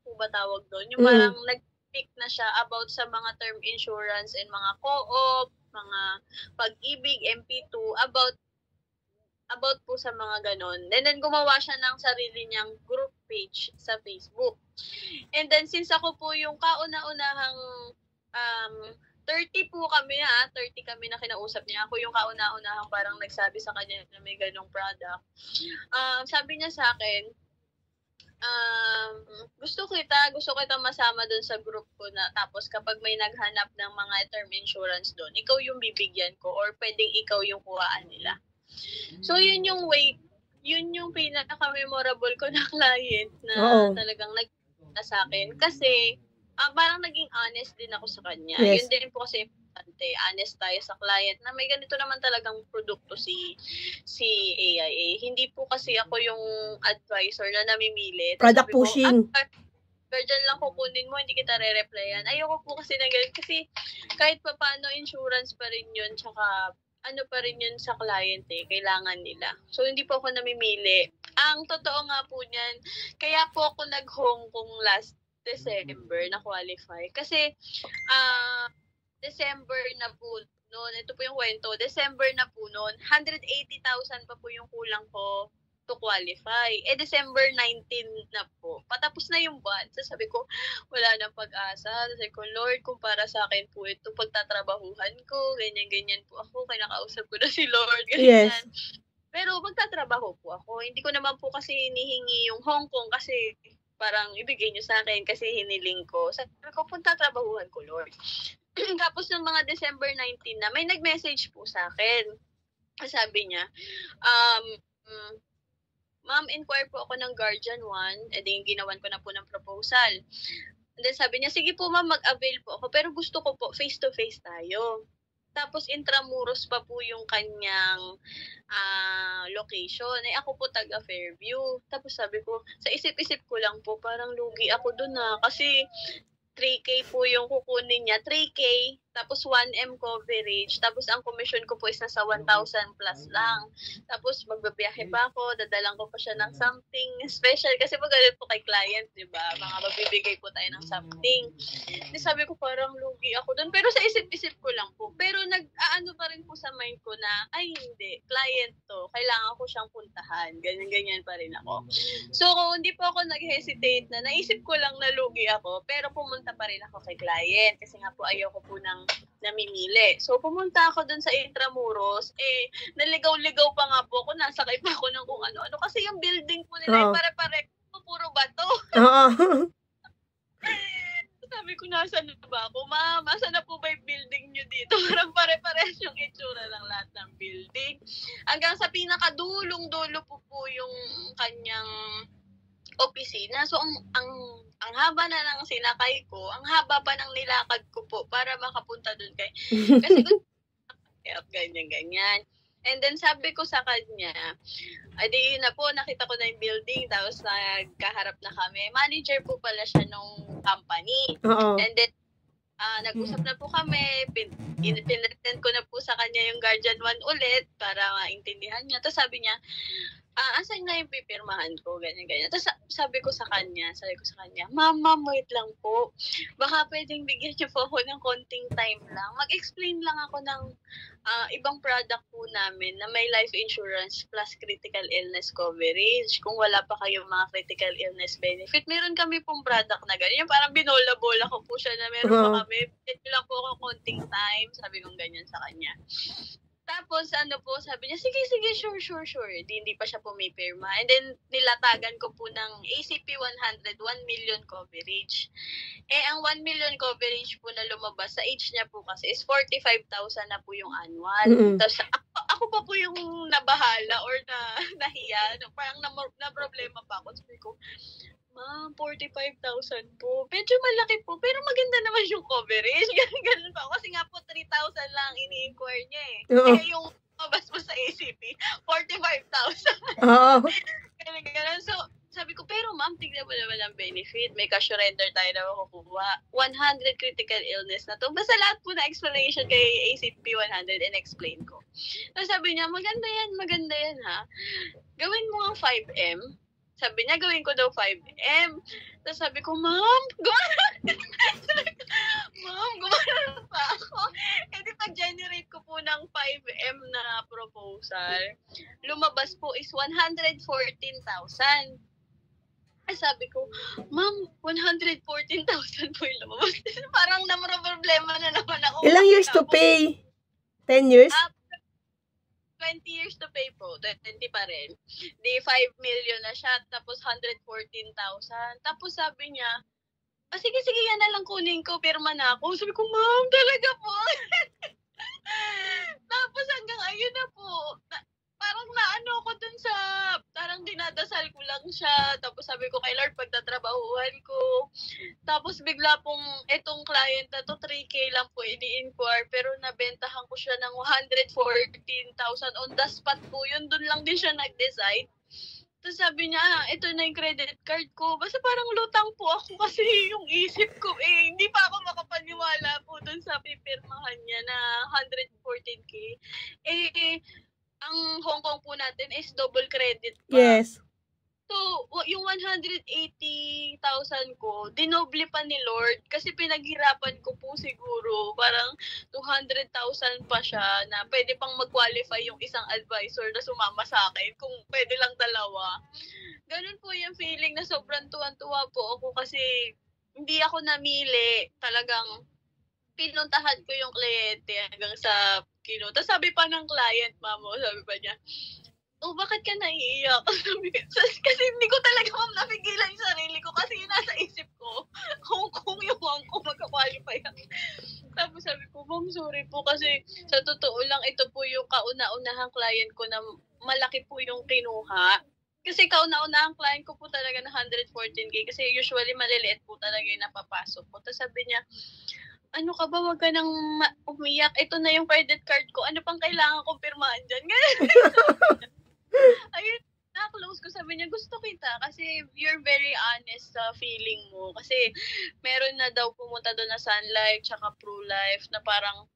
po ba tawag doon? Yung parang nag-speak na siya about sa mga term insurance and mga co-op, mga pag-ibig, MP2, about po sa mga ganon. And then gumawa siya ng sarili niyang group page sa Facebook. And then since ako po yung kauna-unahang 30 po kami 30 kami na kinausap niya. Ako yung kauna-unahang parang nagsabi sa kanya na may ganong product. Sabi niya sa akin, gusto kita masama doon sa group ko na, tapos kapag may naghanap ng mga term insurance doon, ikaw yung bibigyan ko or pwedeng ikaw yung kuhaan nila. So yun yung way, yun yung pinaka-memorable ko na client na talagang nagkita sa akin kasi parang naging honest din ako sa kanya. Yes. Yun din po kasi honest tayo sa client na may ganito naman talagang produkto si AIA. Hindi po kasi ako yung advisor na namimili. Product pushing. Guardian lang kukunin mo, hindi kita re-replyan. Ayoko po kasi ng ganun. Kasi kahit pa paano, insurance pa rin yun, tsaka ano pa rin yun sa client kailangan nila. So, hindi po ako namimili. Ang totoo nga po niyan, kaya po ako nag-Hong Kong last December na qualify. Kasi, December na po noon, ito po yung kwento, December na po noon, 180,000 pa po yung kulang ko to qualify. December 19 na po. Patapos na yung buwan. So, sabi ko, wala nang pag-asa. Sabi ko, Lord, kung para sa akin po ito, pagtatrabahuhan ko, ganyan-ganyan po ako, kaya nakausap ko na si Lord, ganyan. Yes. Pero magtatrabaho po ako. Hindi ko naman po kasi hinihingi yung Hong Kong kasi parang ibigay nyo sa akin kasi hiniling ko. Sabi ko, pagtatrabahuhan ko, Lord. Tapos ng mga December 19 na, may nag-message po sa akin. Sabi niya, Ma'am, inquire po ako ng Guardian 1. Yung ginawan ko na po ng proposal. And then sabi niya, sige po ma'am, mag-avail po ako. Pero gusto ko po, face-to-face tayo. Tapos Intramuros pa po yung kanyang location. Ako po taga Fairview. Tapos sabi ko, sa isip-isip ko lang po, parang lugi ako dun kasi 3K po yung kukunin niya. 3K, tapos 1M coverage. Tapos ang commission ko po is nasa 1,000 plus lang. Tapos magbabiyahe pa ako, dadalang ko pa siya ng something special. Kasi pag ganun po kay client, di ba? Mga magbibigay po tayo ng something. Di sabi ko parang lugi ako dun. Pero sa isip-isip ko lang po. Pero nag-aano pa rin po sa mind ko na, ay hindi, client to. Kailangan ko siyang puntahan. Ganyan-ganyan pa rin ako. So, hindi po ako nag-hesitate na naisip ko lang na lugi ako. Pero pumunta pa rin ako kay client. Kasi nga po ayaw ko po ng namimili. So, pumunta ako dun sa Intramuros. Naligaw-ligaw pa nga po ako. Nasakay pa ako ng kung ano-ano. Kasi yung building po nila, pare-pare, puro bato. Oo. Sabi sabi ko, nasaan na ba ako? Ma'am, asan na po ba yung building nyo dito? Parang pare-pares yung itsura ng lahat ng building. Hanggang sa pinakadulong-dulo po yung kanyang opisina. So, ang haba na ng sinakay ko, ang haba pa ng nilakad ko po para makapunta doon kasi ganyan. And then sabi ko sa kanya, adi yun na po, nakita ko na yung building, tapos nagkaharap na kami. Manager po pala siya nung company. Oo. And then, nag-usap na po kami, pinresent ko na po sa kanya yung Guardian 1 ulit para maintindihan niya. Tapos sabi niya, asan na yung pipirmahan ko, ganyan. Tapos sabi ko sa kanya, ma'am, wait lang po. Baka pwedeng bigyan niyo po ako ng konting time lang. Mag-explain lang ako ng ibang product po namin na may life insurance plus critical illness coverage. Kung wala pa kayong mga critical illness benefit, meron kami pong product na ganyan. Parang binola-bola ko po siya na meron pa kami. Pwede lang po ako konting time. Sabi kong ganyan sa kanya. Tapos, sabi niya, sige, sure. Hindi pa siya pumipirma. And then, nilatagan ko po ng ACP 100, 1 million coverage. Ang 1 million coverage po na lumabas sa age niya po kasi is 45,000 na po yung annual. Mm-mm. Tapos, ako pa po yung nabahala or nahiya. Parang na problema pa ako. Sabi ko, ma'am, 45,000 po. Medyo malaki po, pero maganda naman yung coverage. Ganun pa. Kasi nga po, 3,000 lang ini-inquire niya eh. Oo. Yung mabas po sa ACP, 45,000. Oo. Ganun. So, sabi ko, pero ma'am, tignan mo naman ang benefit. May cash surrender tayo na makukuha. 100 critical illness na to. Basta lahat po na explanation kay ACP 100 and explain ko. So, sabi niya, maganda yan ha. Gawin mo ang 5M. Sabi niya, gawin ko daw 5M. Tapos sabi ko, ma'am, gumana pa ako. Di pag-generate ko po ng 5M na proposal, lumabas po is 114,000. Sabi ko, ma'am, 114,000 po yung lumabas. Parang problema na naman ako. Ilang years to pay? 10 years? 20 years to pay po, 20 pa rin. Di 5 million na siya, tapos 114,000. Tapos sabi niya, sige, yan na lang kunin ko, pirma na ako. Sabi ko, ma'am, talaga po. Tapos hanggang ayun na po, parang naano ko dun sa, parang dinadasal ko lang siya. Tapos sabi ko kay Lord, pagtatrabahuhan ko. Tapos bigla pong etong client na to, 3K lang po ini-inquire. Pero nabentahan ko siya ng 114,000 on the spot po. Yun, dun lang din siya nag-decide. Tapos sabi niya, ito na yung credit card ko. Basta parang lutang po ako kasi yung isip ko, hindi pa ako makapaniwala po dun sa pipirmahan niya na 114K. Ang Hong Kong po natin is double credit pa. Yes. So, yung 180,000 ko, dinoble pa ni Lord kasi pinaghirapan ko po siguro parang 200,000 pa siya na pwede pang mag-qualify yung isang advisor na sumama sa akin kung pwede lang dalawa. Ganun po yung feeling na sobrang tuwan-tuwa po ako kasi hindi ako namili. Talagang pinuntahan ko yung kliyente hanggang sa Tapos sabi pa ng client, mamo, sabi pa niya, bakit ka naiiyak? Kasi hindi ko talaga napigilan yung sarili ko kasi yun nasa isip ko. Hong Kong magka-qualify. Tapos sabi ko, ma'am, sorry po kasi sa totoo lang ito po yung kauna-unahang client ko na malaki po yung kinuha. Kasi kauna-unahang client ko po talaga na 114K kasi usually maliliit po talaga yung napapasok ko. Tapos sabi niya, ano ka ba, wag ka nang umiyak. Ito na yung credit card ko. Ano pang kailangan kong pirmahan dyan? Ayun, na-close ko. Sabi niya, gusto kita kasi you're very honest sa feeling mo. Kasi meron na daw pumunta doon na Sun Life tsaka Pro Life na parang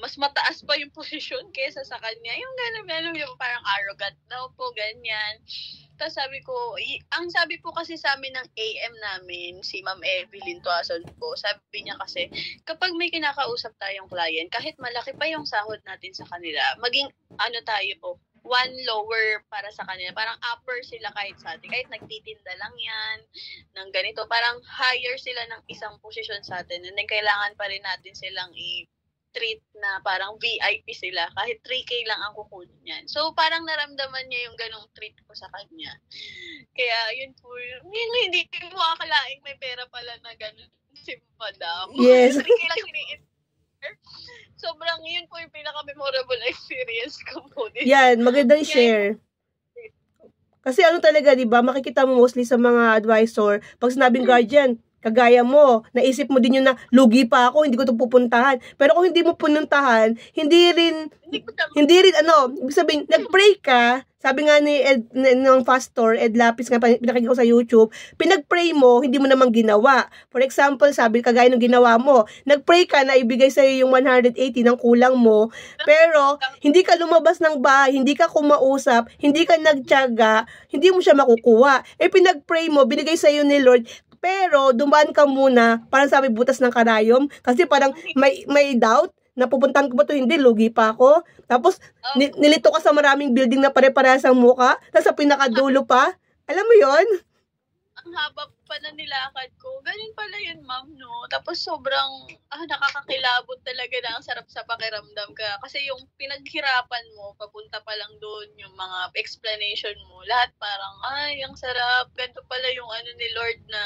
mas mataas pa yung posisyon kesa sa kanya. Yung gano'n, yung parang arrogant daw po, ganyan. Tapos sabi ko, ang sabi po kasi sa amin ng AM namin, si Ma'am Evelyn Tuason po, sabi niya kasi, kapag may kinakausap tayong client, kahit malaki pa yung sahod natin sa kanila, maging tayo po, one lower para sa kanila. Parang upper sila kahit sa atin. Kahit nagtitinda lang yan ng ganito. Parang higher sila ng isang posisyon sa atin. And then kailangan pa rin natin silang treat na parang VIP sila. Kahit 3K lang ang kukunin niyan. So, parang naramdaman niya yung ganong treat ko sa kanya. Kaya, yun po. Hindi mo akalaing may pera pala na ganon si madam. Yes. Hindi kailang sobrang yun po yung pinaka-memorable experience ko po. Yan, magandang share. Kasi ano talaga, di ba, makikita mo mostly sa mga advisor, pag sinabing guardian, kagaya mo, naisip mo din yun na, lugi pa ako, hindi ko ito pupuntahan. Pero kung hindi mo pununtahan, hindi rin, ibig sabihin, nag-pray ka, sabi nga ni Ed, ng pastor, Ed Lapis nga, pinakinggan ko sa YouTube, pinag-pray mo, hindi mo namang ginawa. For example, sabi, kagaya ng ginawa mo, nag-pray ka na ibigay sa'yo yung 180 ng kulang mo, pero, hindi ka lumabas ng bahay, hindi ka kumausap, hindi ka nagtiyaga, hindi mo siya makukuha. Pinag-pray mo, binigay sa'yo ni Lord, pero dumaan ka muna, parang sabi butas ng karayom, kasi parang may doubt, na pupuntahan ko ba ito, hindi, lugi pa ako. Tapos, nilito ka sa maraming building na pare-parehas ang muka, tapos sa pinakadulo pa. Alam mo yon? Ang haba pa na nilakad ko. Ganyan pala yun, ma'am, no? Tapos sobrang nakakakilabot talaga na ang sarap sa pakiramdam ka. Kasi yung pinaghirapan mo, papunta pa lang doon, yung mga explanation mo, lahat parang, ay, ang sarap. Ganito pala yung ano ni Lord na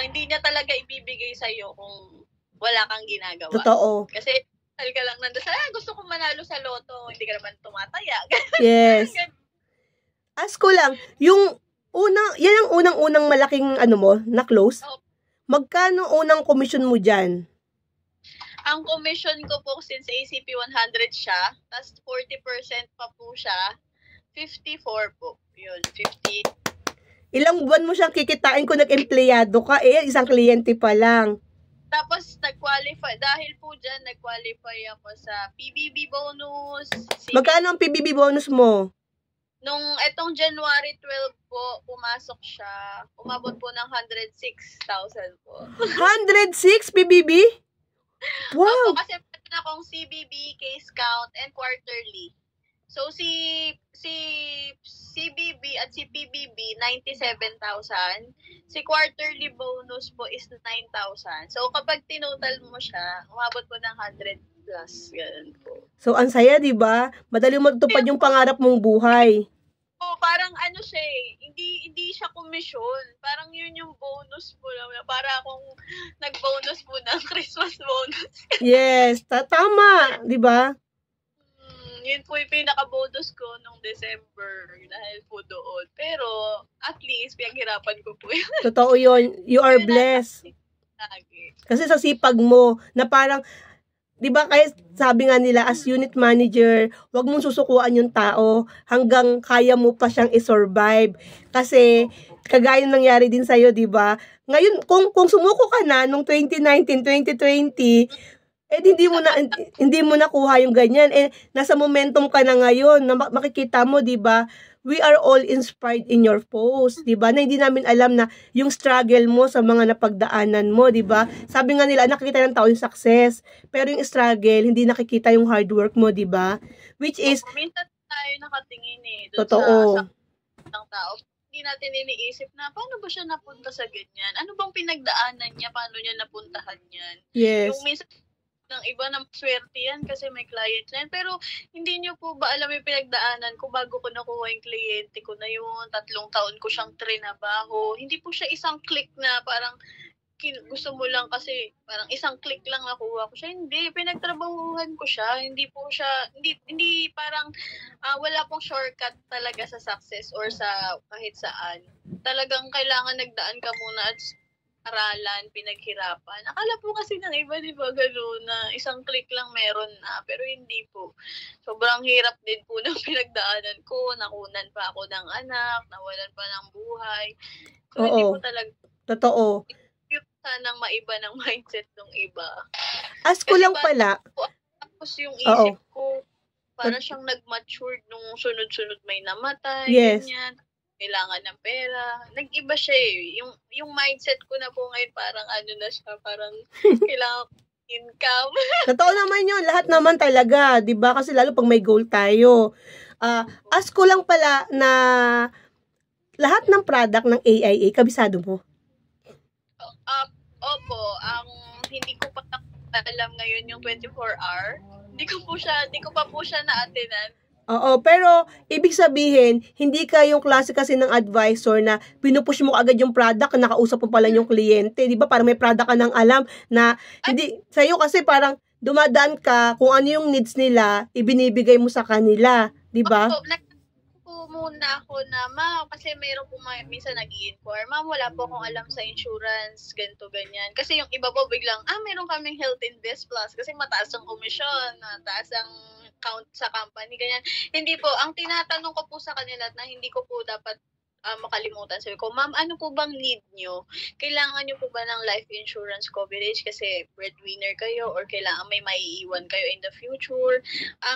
hindi niya talaga ibibigay sa'yo kung wala kang ginagawa. Totoo. Kasi, ka lang nandun sa, gusto kong manalo sa loto, hindi ka naman tumataya. Yes. Ask ko lang, yan ang unang-unang malaking, na close? Magkano unang commission mo dyan? Ang commission ko po, since ACP 100 siya, tas 40% pa po siya, 54 po. Yun, 50. Ilang buwan mo siyang kikitain kung nag-empleyado ka? Isang kliyente pa lang. Tapos, nag-qualify. Dahil po dyan, nag-qualify ako sa PBB bonus. Magkano ang PBB bonus mo? Nung etong January 12 po, pumasok siya. Umabot po ng 106,000 po. 106 PBB? Wow! Opo, kasi meron akong CBB, case count, and quarterly. So, si CBB at si PBB, 97,000. Si quarterly bonus po is 9,000. So, kapag tinotal mo siya, umabot po ng 100 plus. Ganun po. So, ang saya, di ba? Madali matupad yung pangarap mong buhay. Parang siya hindi siya komisyon. Parang yun yung bonus po lang. Para akong nag-bonus po ng Christmas bonus. Yes, tama, di ba? Yun po yung pinaka-bonus ko nung December dahil po doon. Pero, at least, pinaghirapan ko po yun. Totoo yun. You are blessed. Kasi sa sipag mo, na parang, di ba, kaya sabi nga nila, as unit manager, wag mong susukuan yung tao hanggang kaya mo pa siyang i-survive. Kasi, kagaya nangyari din sa'yo, di ba? Ngayon, kung sumuko ka na nung 2019, 2020, hindi mo nakuha yung ganyan. Nasa momentum ka na ngayon, na makikita mo, di ba? We are all inspired in your post, di ba? Na hindi namin alam na yung struggle mo sa mga napagdaanan mo, di ba? Sabi nga nila, nakikita ng tao yung success, pero yung struggle, hindi nakikita yung hard work mo, di ba? Which is, minsan tayo nakatingin totoo. Sa ng tao. Hindi natin iniisip na, paano ba siya napunta sa ganyan? Ano bang pinagdaanan niya? Paano niya napuntahan yan? Yes. Yung minsan, ng iba na swerte yan kasi may client yan. Pero hindi nyo po ba alam yung pinagdaanan ko bago ko nakuha yung kliyente ko na yun, 3 taon ko siyang trinabaho. Hindi po siya isang click na parang gusto mo lang kasi parang isang click lang nakuha ko siya. Hindi, pinagtrabahuhan ko siya. Hindi po siya, hindi parang wala pong shortcut talaga sa success or sa kahit saan. Talagang kailangan nagdaan ka muna at aralan, pinaghirapan. Akala po kasi ng iba, di ba, gano'n na isang click lang meron na. Pero hindi po. Sobrang hirap din po ng pinagdaanan ko. Nakunan pa ako ng anak, nawalan pa ng buhay. So, hindi po talaga. Totoo. Sanang maiba ng mindset ng iba. Ask ko lang pala. Tapos yung isip ko, para siyang nag-mature nung sunod-sunod may namatay. Yes. Ganyan. Kailangan ng pera. Nag-iba siya Yung mindset ko na po ngayon parang na siya, parang kailangan income. Totoo naman yun. Lahat naman talaga, di ba? Kasi lalo pag may goal tayo. Ask ko lang pala na lahat ng product ng AIA, kabisado mo? Opo. Hindi ko pa alam ngayon yung 24-hour. Hindi ko pa po siya na-attenan. Oo, pero ibig sabihin, hindi ka yung klase kasi ng advisor na pinupush mo agad yung product, nakausap mo pa lang yung kliyente. Di ba? Parang may product ka ng alam na At hindi, sa'yo kasi parang dumadaan ka kung ano yung needs nila, ibinibigay mo sa kanila. Di ba? opo, po muna ako na, ma'am, kasi mayroon po minsan nag-i-inquire, ma'am, wala po akong alam sa insurance, ganito, ganyan. Kasi yung iba po biglang, mayroon kaming Health Invest Plus kasi mataas ang komisyon, mataas ang count sa company, ganyan. Hindi po, ang tinatanong ko po sa kanila na hindi ko po dapat makalimutan. Sabi ko, ma'am, ano po bang need nyo? Kailangan nyo po ba ng life insurance coverage kasi breadwinner kayo or kailangan may maiiwan kayo in the future?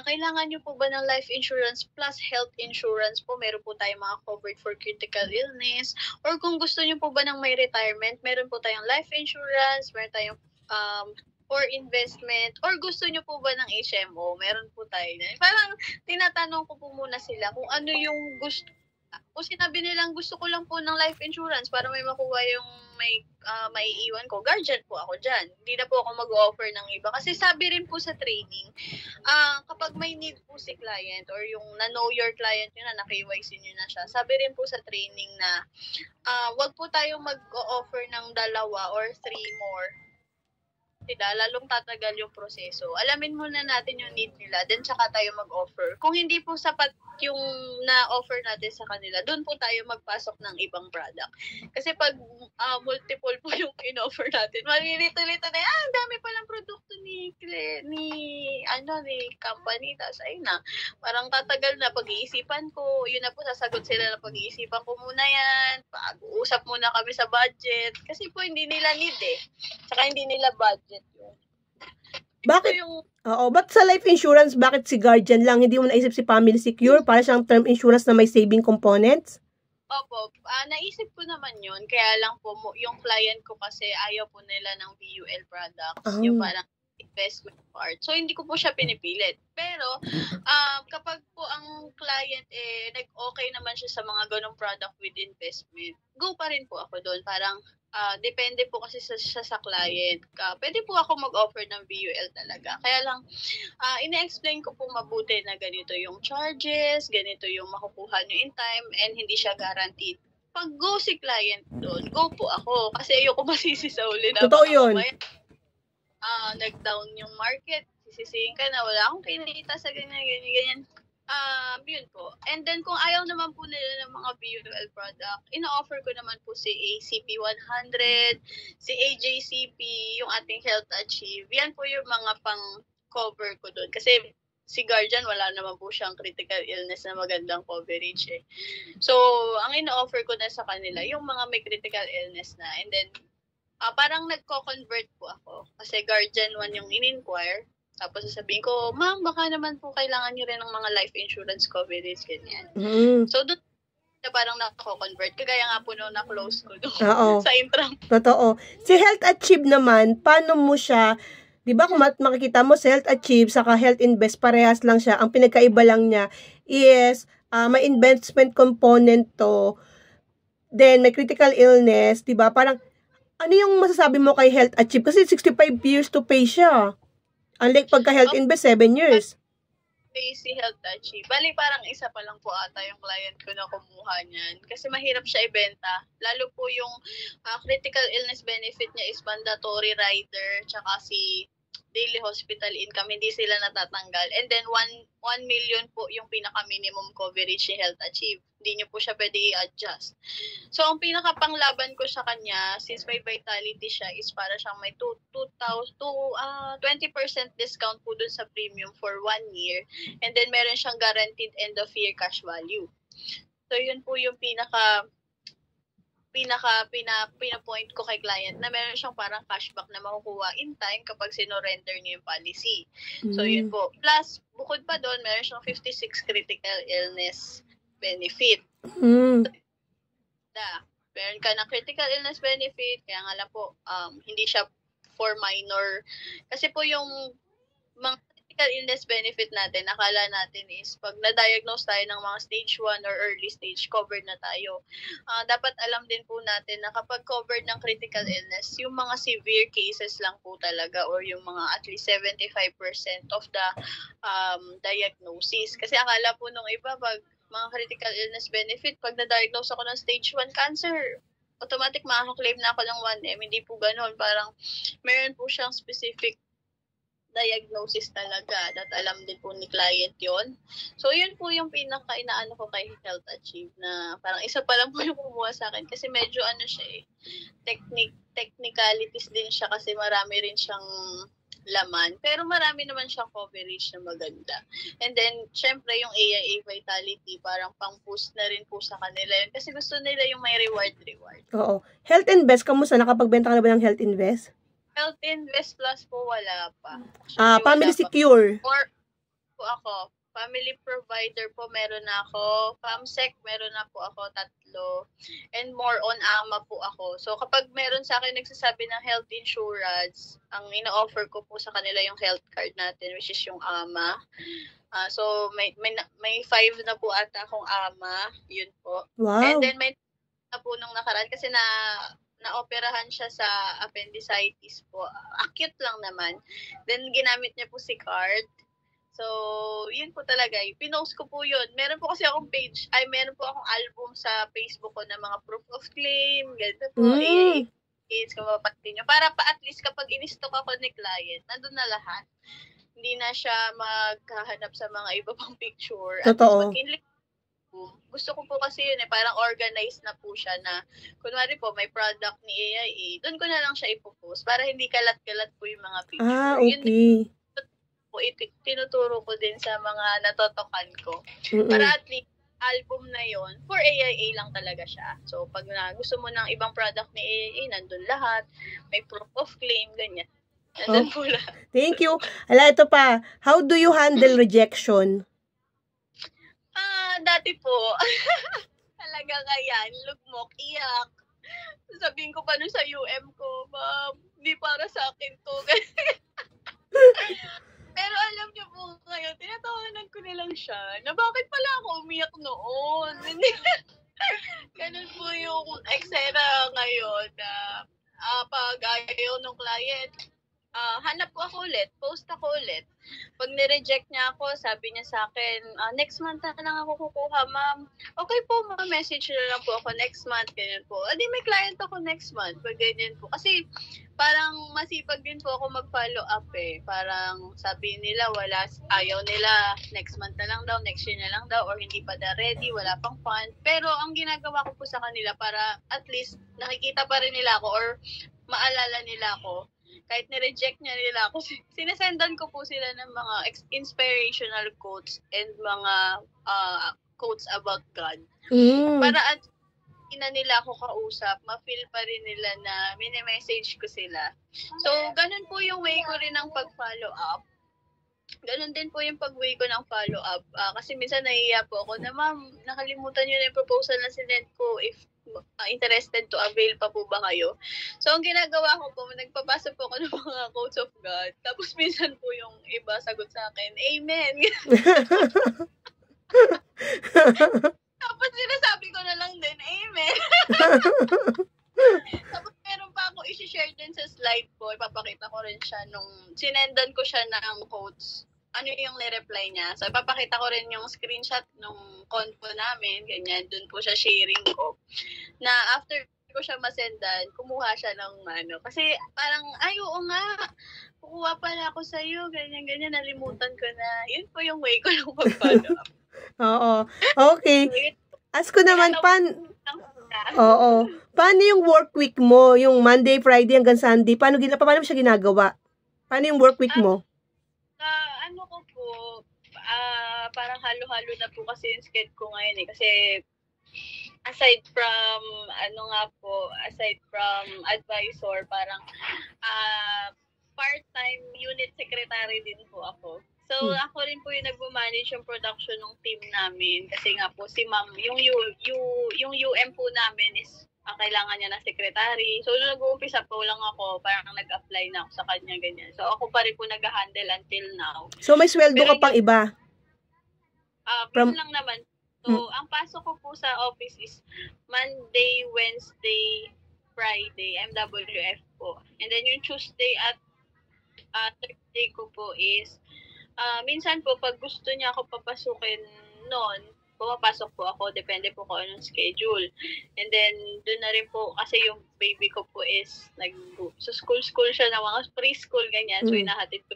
Kailangan nyo po ba ng life insurance plus health insurance po? Meron po tayong mga covered for critical illness. Or kung gusto nyo po ba ng may retirement, meron po tayong life insurance, meron tayong or investment, or gusto nyo po ba ng HMO? Meron po tayo na. Parang tinatanong ko po muna sila kung ano yung gusto. Kung sinabi nilang gusto ko lang po ng life insurance para may makuha yung may iiwan ko, guardian po ako dyan. Hindi na po ako mag-offer ng iba. Kasi sabi rin po sa training, kapag may need po si client or yung na-know your client nyo na na-KYC nyo na siya, sabi rin po sa training na wag po tayong mag-offer ng 2 or 3 more sila, lalong tatagal yung proseso. Alamin muna natin yung need nila, then tsaka tayo mag-offer. Kung hindi po sapat yung na-offer natin sa kanila, doon po tayo magpasok ng ibang product. Kasi pag multiple po yung in-offer natin, malilito-lito na, ang dami palang produkto ni company, tapos ayun na, parang tatagal na pag-iisipan ko, yun na po sasagot sila na pag-iisipan ko muna yan, pag-uusap muna kami sa budget, kasi po hindi nila need saka hindi nila budget yun. Bakit? Oo, ba't sa life insurance, bakit si Guardian lang? Hindi mo naisip si Family Secure para siyang term insurance na may saving components? Opo, naisip ko naman yun. Kaya lang po, yung client ko kasi ayaw po nila ng VUL products. Yung parang investment part. So, hindi ko po siya pinipilit. Pero, kapag po ang client, nag-okay naman siya sa mga ganong product with investment, go pa rin po ako doon. Parang, depende po kasi sa client. Pwede po ako mag-offer ng VUL talaga. Kaya lang, ina-explain ko po mabuti na ganito yung charges, ganito yung makukuha nyo in time, and hindi siya guaranteed. Pag go si client doon, go po ako. Kasi ayoko masisi sa uli na. Totoo yun. Nag-down yung market, sisisihin ka na, wala akong kinita sa ganyan. Yun po. And then, kung ayaw naman po nila ng mga VUL product, ina-offer ko naman po si ACP100, si AJCP, yung ating Health Achieve. Yan po yung mga pang-cover ko doon. Kasi si Guardian, wala naman po siyang critical illness na magandang coverage So, ang ina-offer ko na sa kanila, yung mga may critical illness na. And then, parang nagko-convert po ako. Kasi Guardian 1 yung in-inquire. Tapos sasabihin ko, ma'am, baka naman po kailangan nyo rin ng mga life insurance coverage, ganyan. So, doon na parang nako-convert. Kagaya nga po nung na-close ko doon sa Intram. Totoo. Si Health Achieve naman, paano mo siya, di ba kung makikita mo si Health Achieve saka Health Invest, parehas lang siya. Ang pinagkaiba lang niya is may investment component to, then may critical illness, di ba? Parang, ano yung masasabi mo kay Health Achieve? Kasi 65 years to pay siya. Unlike pagka Health Invest, 7 years. Si Health Achieve. Bali, parang isa pa lang po ata yung client ko na kumuha niyan. Kasi mahirap siya ibenta. Lalo po yung critical illness benefit niya is mandatory rider, tsaka si daily hospital income, hindi sila natatanggal. And then, 1 million po yung pinaka-minimum coverage ni Health Achieve. Hindi nyo po siya pwede i-adjust. So, ang pinaka-panglaban ko sa kanya, since may vitality siya, is para siyang may 20% discount po dun sa premium for 1 year. And then, meron siyang guaranteed end-of-year cash value. So, yun po yung pinapoint ko kay client na meron siyang parang cashback na makukuha in time kapag sinorender niyo yung policy. So, yun po. Plus, bukod pa doon, meron siyang 56 critical illness benefit. Meron ka ng critical illness benefit, kaya nga lang po, hindi siya for minor. Kasi po yung mga critical illness benefit natin, akala natin is pag na-diagnose tayo ng mga stage 1 or early stage, covered na tayo. Dapat alam din po natin na kapag covered ng critical illness, yung mga severe cases lang po talaga or yung mga at least 75% of the diagnosis. Kasi akala po nung iba, pag mga critical illness benefit, pag na-diagnose ako ng stage 1 cancer, automatic makaka-claim na ako ng 1M. Hindi po ganun. Parang meron po siyang specific diagnosis talaga that alam din po ni client yon. So, yun po yung pinaka-inaano ko kay Health Achieve na parang isa pa lang po yung kumuha sa akin kasi medyo siya technicalities din siya kasi marami rin siyang laman. Pero marami naman siyang coverage na maganda. And then, syempre, yung AIA Vitality, parang pang-boost na rin po sa kanila yun. Kasi gusto nila yung may reward. Oo. Health Invest, kamusta? Nakapagbenta ka na ba ng Health Invest? Health Invest Plus po wala pa. Family Secure. Or po ako, Family Provider po meron na ako, FAMSEC meron na po ako 3, and more on AMA po ako. So kapag meron sa akin nagsasabi ng health insurance, ang ina-offer ko po sa kanila yung health card natin, which is yung AMA. So may 5 na po ata akong AMA, yun po. Wow. And then may na po nung nakaraan kasi na-operahan siya sa appendicitis po. Acute lang naman. Then, ginamit niya po si card. So, yun po talaga. Pinost ko po yun. Meron po kasi akong page, meron po akong album sa Facebook ko na mga proof of claim, ganito po, kung mapapati nyo. Para pa at least kapag in-stock ako ni client, nandun na lahat. Hindi na siya maghahanap sa mga iba pang picture. Totoo. At gusto ko po kasi yun parang organized na po siya na kunwari po may product ni AIA, doon ko na lang siya ipopost para hindi kalat-kalat po yung mga picture. Okay. Yun po, tinuturo ko din sa mga natotokan ko. Para at least album na yon for AIA lang talaga siya. So pag gusto mo ng ibang product ni AIA, nandun lahat, may proof of claim, ganyan. Nandun po lahat. Thank you. Ito pa, how do you handle rejection? Dati po, talaga kayan, lugmok, iyak. Sabihin ko pa nun sa UM ko, ma'am, hindi para sa akin to. Pero alam niyo po ngayon, tinatawanan ko na lang siya na bakit pala ako umiyak noon. Ganun po yung eksena ngayon na pag ayaw ng client, hanap ko ako ulit, post ako ulit. Pag nireject niya ako, sabi niya sa akin, next month na lang ako kukuha, ma'am. Okay po, message na lang po ako next month, ganyan po. Adi may client ako next month, pag ganyan po. Kasi parang masipag din po ako mag-follow up Parang sabi nila, ayaw nila, next month na lang daw, next year na lang daw, or hindi pa na ready, wala pang fund. Pero ang ginagawa ko po sa kanila para at least nakikita pa rin nila ako or maalala nila ako. Kahit ni-reject niya nila ako, sinesendan ko po sila ng mga inspirational quotes and mga quotes about God. Para at ina nila ako kausap, ma-feel pa rin nila na mini-message ko sila. So, ganun po yung way ko rin ng pag-follow up. Ganun din po yung pag-way ko ng follow-up. Kasi minsan nahihiya po ako na, ma'am, nakalimutan nyo na yung proposal na sinend ko if interested to avail pa po ba kayo? So, ang ginagawa ko po, nagpapasa po ako ng mga quotes of God. Tapos minsan po yung iba sagot sa akin, Amen! Tapos sinasabi ko na lang din, Amen! Tapos meron pa ako i-share din sa slide ko. Ipapakita ko rin siya nung sinendan ko siya ng quotes. Ano yung nireply niya. So, ipapakita ko rin yung screenshot nung convo namin. Ganyan, dun po siya sharing ko. Na after ko siya masendan, kumuha siya ng Kasi parang, oo nga, kukuha pala ako sa'yo. Ganyan, nalimutan ko na. Yun po yung way ko ng pag-follow up. Oo. Okay. Ask ko naman, paano yung work week mo? Yung Monday, Friday hanggang Sunday? Paano mo siya ginagawa? Paano yung work week mo? Parang halo-halo na po kasi yung schedule ko ngayon Kasi aside from advisor, parang part-time unit secretary din po ako. So, ako rin po yung nagpo-manage yung production ng team namin. Kasi nga po, si ma'am, yung UM po namin is kailangan niya ng secretary. So, nung nag-uumpisa po lang ako, parang nag-apply na ako sa kanya, ganyan. So, ako pa rin po nag-handle until now. So, may sweldo ka pang iba? Yun lang naman. So, ang pasok ko po sa office is Monday, Wednesday, Friday, MWF po. And then yung Tuesday at Thursday ko po is, minsan po, pag gusto niya ako papasukin noon, pumapasok po ako, depende po kung anong schedule. And then, doon na rin po, kasi yung baby ko po is, so school siya na mga preschool, ganyan. So, inahatid ko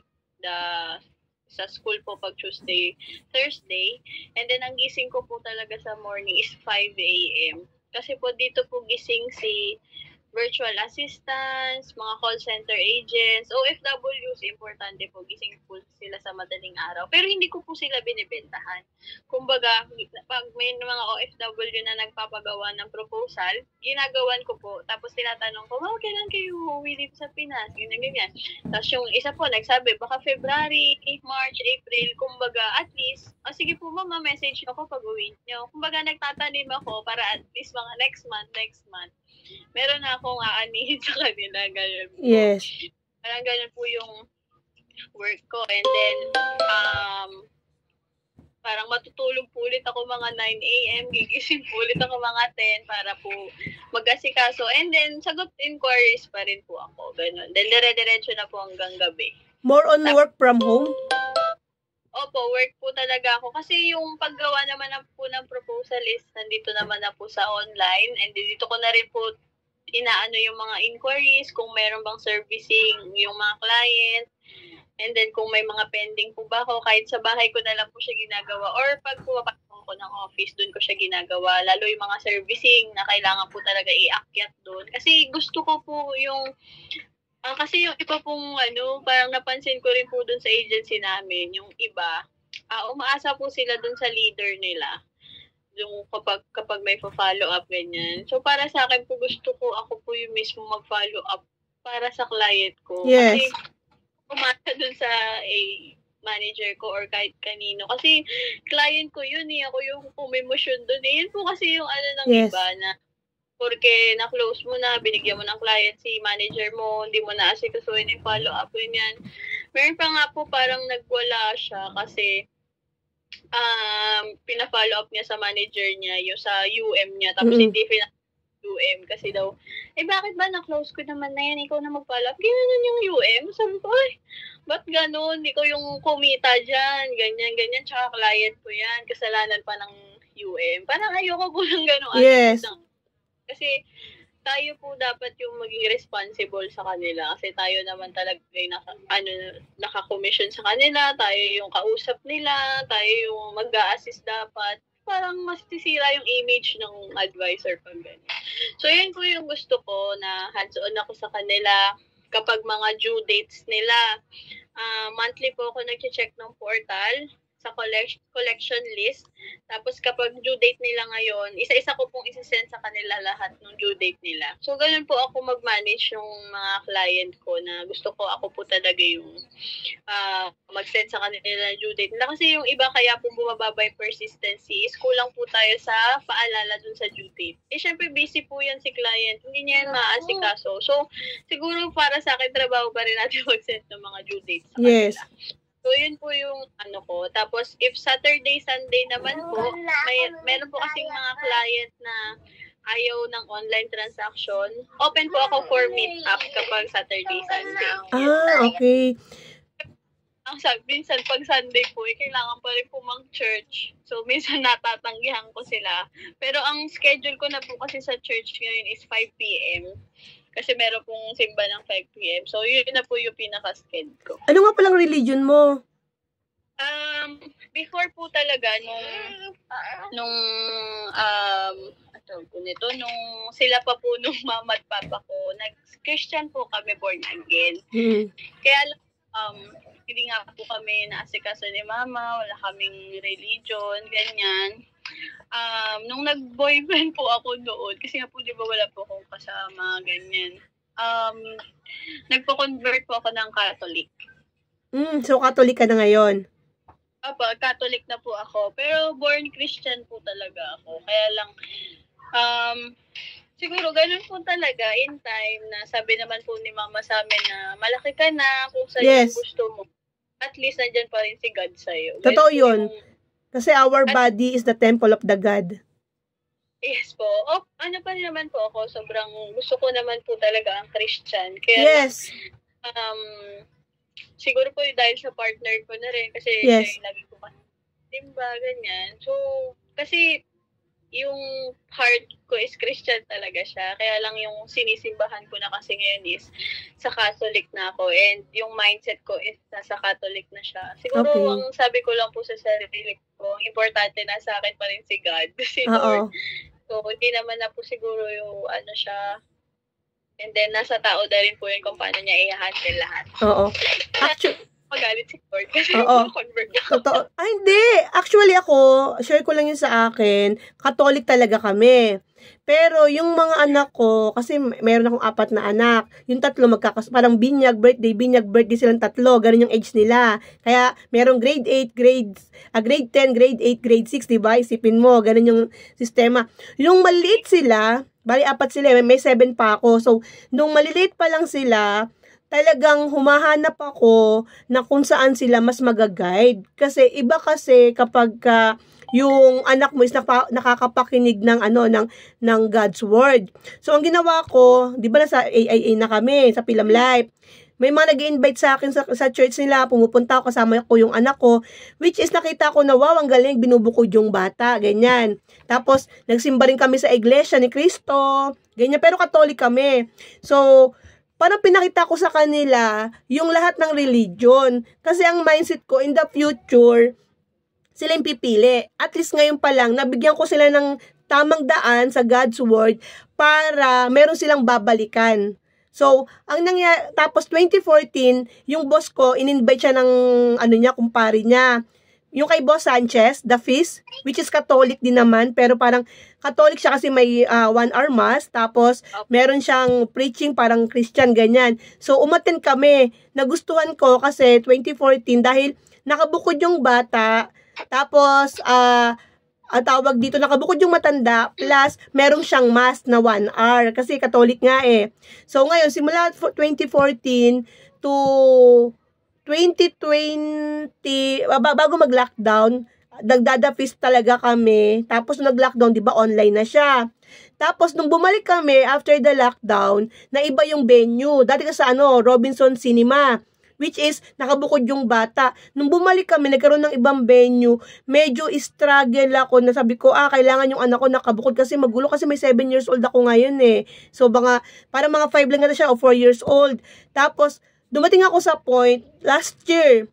sa school po pag Tuesday, Thursday. And then, ang gising ko po talaga sa morning is 5 a.m. Kasi po, dito po gising si virtual assistants, mga call center agents, OFWs, importante po, gising po sila sa madaling araw. Pero hindi ko po sila binibentahan. Kumbaga, pag may mga OFW na nagpapagawa ng proposal, ginagawan ko po, tapos tinatanong ko, kailan kayo uuwi dito sa Pinas? Ganyan. Tapos yung isa po, nagsabi, baka February, March, April, kumbaga, at least, sige po mama, message ako pag uwi nyo. Kumbaga, nagtatanim ako para at least mga next month, meron na akong aanihin sa kanila, ganyan po. Yes. Parang ganyan po yung work ko. And then, parang matutulog po ulit ako mga 9 a.m., gigising po ulit ako mga 10 para po mag-asikaso. And then, sagot inquiries pa rin po ako, ganun. Then, dire-diretso na po hanggang gabi. More on work from home? Opo, work po talaga ako. Kasi yung paggawa naman na po ng proposal is nandito naman na po sa online. And dito ko na rin po inaano yung mga inquiries, kung meron bang servicing yung mga client. And then kung may mga pending po ba ako, kahit sa bahay ko na lang po siya ginagawa. Or pag pumapasok ko ng office, doon ko siya ginagawa. Lalo yung mga servicing na kailangan po talaga iakyat doon. Kasi gusto ko po yung kasi yung iba pong parang napansin ko rin po dun sa agency namin, yung iba, umaasa po sila dun sa leader nila. Yung kapag may follow up, ganyan. So, para sa akin po, gusto ko, ako po yung mismo mag-follow up para sa client ko. Yes. Kasi, umasa dun sa manager ko or kahit kanino. Kasi, client ko yun ako yung pumemosyon dun Yun po kasi yung ng iba na, porque na-close mo na, binigyan mo ng client si manager mo, hindi mo na asikasuhin yung follow-up yun yan. Meron pa nga po parang nagwala siya kasi pina-follow up niya sa manager niya, yung sa UM niya, tapos hindi UM kasi daw, bakit ba na-close ko naman na yan, ikaw na mag-follow up, gano'n yung UM, sabi ko, ba't gano'n, hindi ko yung kumita dyan, ganyan, tsaka client ko yan, kasalanan pa ng UM, parang ayoko po ng gano'n. Yes. Kasi tayo po dapat yung maging responsible sa kanila kasi tayo naman talaga yung naka-commission sa kanila, tayo yung kausap nila, tayo yung mag-a-assist dapat. Parang masisira yung image ng advisor pag ganyan. So, yun po yung gusto ko na hands-on ako sa kanila kapag mga due dates nila. Monthly po ako nag-check ng portal sa collection list. Tapos kapag due date nila ngayon, isa-isa ko pong isa-send sa kanila lahat ng due date nila. So, ganun po ako mag-manage yung mga client ko na gusto ko ako po talaga yung mag-send sa kanila ng due date nila. Kasi yung iba kaya po bumababa yung persistency is kulang po tayo sa paalala dun sa due date. Syempre busy po yan si client. Hindi niya yan maaasikaso. So, siguro para sa akin, trabaho pa rin natin mag-send ng mga due dates sa kanila. Yes. So, yun po yung ko. Tapos, if Saturday, Sunday naman po, meron po kasing mga client na ayaw ng online transaction. Open po ako for meet-up kapag Saturday, Sunday. Okay. Minsan, pag Sunday po, kailangan pa rin po mag-church. So, minsan natatanggihan ko sila. Pero ang schedule ko na po kasi sa church ngayon is 5 p.m. Kasi meron pong simba ng 5 p.m. So, yun na po yung pinaka-schedule ko. Ano nga palang religion mo? Before po talaga, nung sila pa po nung mama at papa ko, nag-Christian po kami, born again. Kaya lang, hindi nga po kami naasikaso ni mama, wala kaming religion, ganyan. Nung nag-boyfriend po ako noon, kasi nga po di ba wala po akong kasama, ganyan. Nagpo-convert po ako ng Catholic. So Catholic ka na ngayon? Catholic na po ako. Pero born Christian po talaga ako. Kaya lang, siguro ganun po talaga in time na sabi naman po ni mama sa amin na malaki ka na kung saan yung gusto mo. At least nandyan pa rin si God sa'yo. Totoo yun. Kasi our body is the temple of the God. Yes po. Ano pa rin naman po ako, sobrang gusto ko naman po talaga ang Christian. Kaya siguro po dahil sa partner ko na rin kasi siya yung lagi ko timba, ganyan. So, kasi yung heart ko is Christian talaga siya. Kaya lang yung sinisimbahan ko na kasi ngayon is sa Catholic na ako and yung mindset ko is nasa Catholic na siya. Siguro ang sabi ko lang po sa sarili ko, importante na sa akin pa rin si God, si Lord. So, hindi naman na po siguro yung ano siya. And then, nasa tao na rin po yun kung paano niya i-handle lahat. Oo. Actually, magalit si Lord kasi convert ako. Totoo. Hindi. Actually ako, share ko lang yun sa akin, Catholic talaga kami. Pero yung mga anak ko, kasi meron akong 4 na anak, yung 3 parang binyag birthday silang 3, ganun yung age nila. Kaya merong grade 8, grade 10, grade 8, grade 6, diba? Isipin mo, ganun yung sistema. Yung maliit sila, bali 4 sila, may 7 pa ako. So, nung maliliit pa lang sila, talagang humahanap ako na kung saan sila mas magaguide. Kasi iba kasi kapag yung anak mo is nakakapakinig ng ng God's word. So ang ginawa ko, 'di ba nasa AIA na kami sa Pilam Life. May mga nag-invite sa akin sa church nila, pumupunta ako, kasama ko yung anak ko, which is nakita ko na wow, ang galing, binubukod yung bata, ganyan. Tapos nagsimba rin kami sa iglesia ni Cristo, ganyan, pero Catholic kami. So parang pinakita ko sa kanila yung lahat ng religion. Kasi ang mindset ko, in the future, sila yung pipili. At least ngayon pa lang, nabigyan ko sila ng tamang daan sa God's Word para meron silang babalikan. So, ang nangyari, tapos 2014, yung boss ko, in-invite siya ng, kumpare niya. Yung kay Boss Sanchez, The Feast, which is Catholic din naman, pero parang Catholic siya kasi may 1 hour mass, tapos meron siyang preaching parang Christian, ganyan. So, umattend kami. Nagustuhan ko kasi 2014 dahil nakabukod yung bata, tapos, tawag dito, nakabukod yung matanda, plus meron siyang mass na 1 hour, kasi Catholic nga eh. So, ngayon, simula 2014 to 2020, bago mag-lockdown, nagdada-feast talaga kami. Tapos nag-lockdown, di ba, online na siya. Tapos nung bumalik kami after the lockdown, naiba yung venue. Dati ka sa Robinson Cinema, which is nakabukod yung bata. Nung bumalik kami, nagkaroon ng ibang venue. Medyo struggle ako na sabi ko, kailangan yung anak ko nakabukod kasi magulo kasi may 7 years old ako ngayon eh. So para mga 5 lang na siya o 4 years old. Tapos dumating ako sa point, last year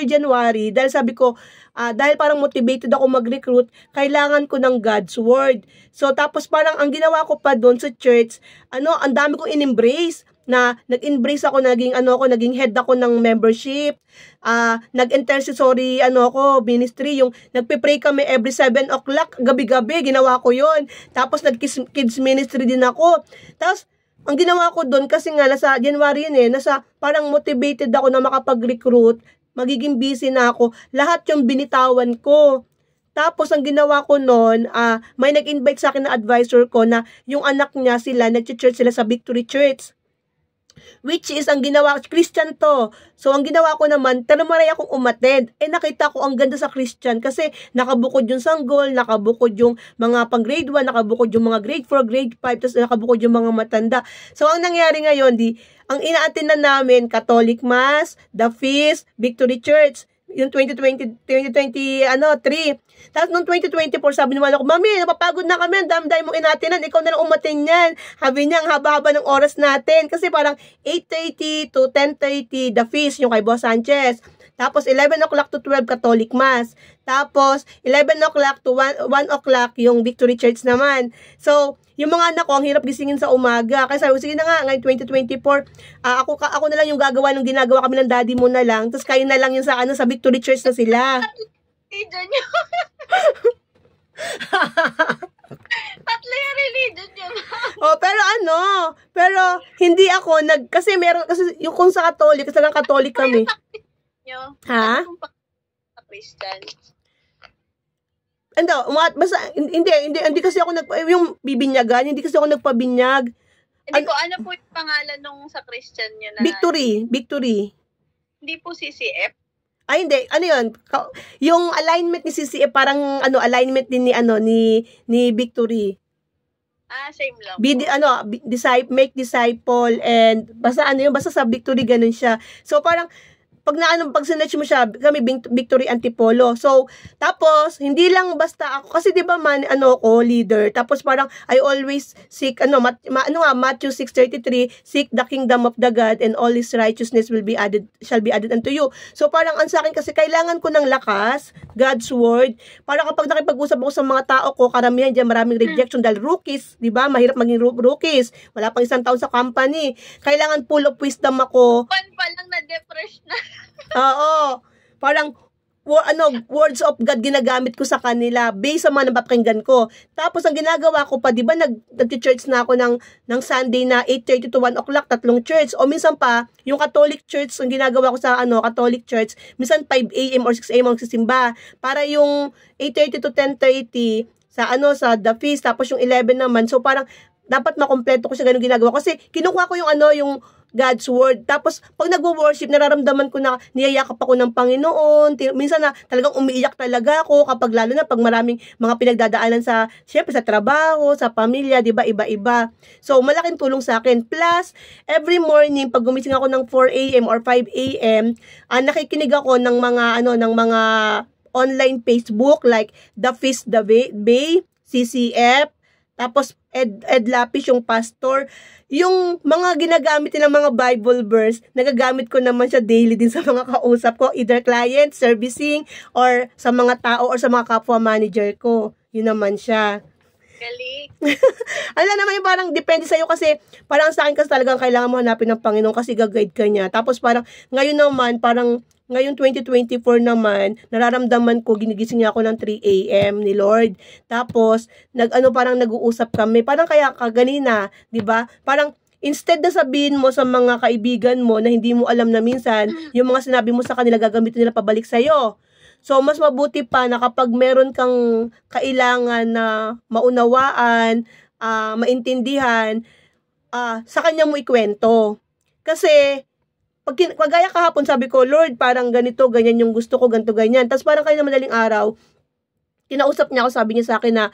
January, dahil sabi ko, dahil parang motivated ako mag-recruit, kailangan ko ng God's Word. So, tapos parang ang ginawa ko pa doon sa church, ang dami kong in-embrace, na nag-embrace ako, naging head ako ng membership, nag-intercessory, ministry, yung nagpe-pray kami every 7 o'clock, gabi-gabi, ginawa ko yon. Tapos nag-kids ministry din ako. Tapos, ang ginawa ko doon, kasi nga, nasa January yun parang motivated ako na makapag-recruit, magiging busy na ako, lahat yung binitawan ko. Tapos, ang ginawa ko noon, may nag-invite sa akin na advisor ko na yung anak niya nag-church sila sa Victory Church. Which is, ang ginawa, Christian to. So, ang ginawa ko naman, tanamaray akong umattend. Nakita ko ang ganda sa Christian kasi nakabukod yung sanggol, nakabukod yung mga pang grade 1, nakabukod yung mga grade 4, grade 5, tapos nakabukod yung mga matanda. So, ang nangyari ngayon, ang ina-attend na namin, Catholic Mass, The Feast, Victory Church, yung 2023. Tapos noong 2024, sabi naman ako, Mami, napapagod na kami, ang dami-dami mong inatinan, ikaw na lang umatin yan. Sabi niya, ang haba-haba ng oras natin. Kasi parang 8:30 to 10:30, The Feast, yung kay Boss Sanchez. Tapos 11 o'clock to 12, Catholic Mass. Tapos 11 o'clock to 1 o'clock, yung Victory Church naman. So, yung mga anak ko, ang hirap gisingin sa umaga. Kaya sabi ko, sige na nga, ngayon 2024, ako na lang yung gagawa ng ginagawa kami ng daddy mo na lang. Tapos kayo na lang yung sa Victory Church na sila. Religion nyo. Tatlo yung religion nyo. Pero hindi ako, kasi yung kung sa Catholic, kasi lang Catholic kami. Nyo? Ha? Sa Christian? basta, hindi kasi ako yung bibinyagan, hindi kasi ako nagpabinyag. Hindi po, ano po yung pangalan nung sa Christian nyo na? Victory. Hindi po CCF? Ay, hindi. Ano yun? Yung alignment ni CCF, parang, alignment din ni Victory. Same lang. Make disciple, and, basta sa Victory, ganun siya. So, parang, pag sinerch mo siya, kami Victory Antipolo. So, tapos, hindi lang basta ako, kasi di ba ko, leader, tapos parang, I always seek, Matthew 6:33, seek the kingdom of the God, and all His righteousness shall be added unto you. So, parang, sa akin kasi, kailangan ko ng lakas, God's word, para kapag nakipag-usap ako sa mga tao ko, karamihan dyan, maraming rejection, dahil rookies, di ba? Mahirap maging rookies. Wala pang 1 taon sa company. Kailangan full of wisdom ako. Pa lang na-depress na. Oo. Parang, words of God ginagamit ko sa kanila based sa mga napapakinggan ko. Tapos, ang ginagawa ko pa, di ba, nag-church na ako ng Sunday na 8:30 to 1 o'clock, 3 church. O minsan pa, yung Catholic church, ang ginagawa ko sa Catholic church, minsan 5 a.m. or 6 a.m. ang magsisimba. Para yung 8:30 to 10:30 sa The Feast, tapos yung 11 naman. So, parang, dapat makompleto ko siya, ganun ginagawa. Kasi, kinukuha ko yung God's word. Tapos, pag nagwo-worship, nararamdaman ko na niyayakap ako ng Panginoon. Minsan na talagang umiiyak talaga ako lalo na pag maraming mga pinagdadaanan syempre sa trabaho, sa pamilya, di ba, iba-iba. So, malaking tulong sa akin. Plus, every morning, pag gumising ako ng 4 a.m. or 5 a.m., nakikinig ako ng mga online Facebook like The Feast the Bay, CCF, tapos Ed Lapis, yung pastor, yung mga ginagamit nilang mga Bible verse, nagagamit ko naman siya daily din sa mga kausap ko, either client, servicing, or sa mga tao, or sa mga kapwa manager ko. Yun naman siya. Galing. Alam naman yung parang depende sa'yo kasi parang sa akin kasi talagang kailangan mo hanapin ng Panginoon kasi gag-guide ka niya. Tapos parang ngayon 2024 naman, nararamdaman ko, ginigising niya ako ng 3 a.m. ni Lord. Tapos, parang nag-uusap kami. Parang kaya kaganina, di ba? Parang, instead na sabihin mo sa mga kaibigan mo na hindi mo alam na minsan, yung mga sinabi mo sa kanila, gagamitin nila pabalik sa'yo. So, mas mabuti pa na kapag meron kang kailangan na maunawaan, maintindihan, sa kanya mo ikwento. Kasi, pagaya kahapon, sabi ko, Lord, parang ganito, ganyan yung gusto ko, ganito, ganyan. Tapos parang kayo na madaling araw, kinausap niya ako, sabi niya sa akin na,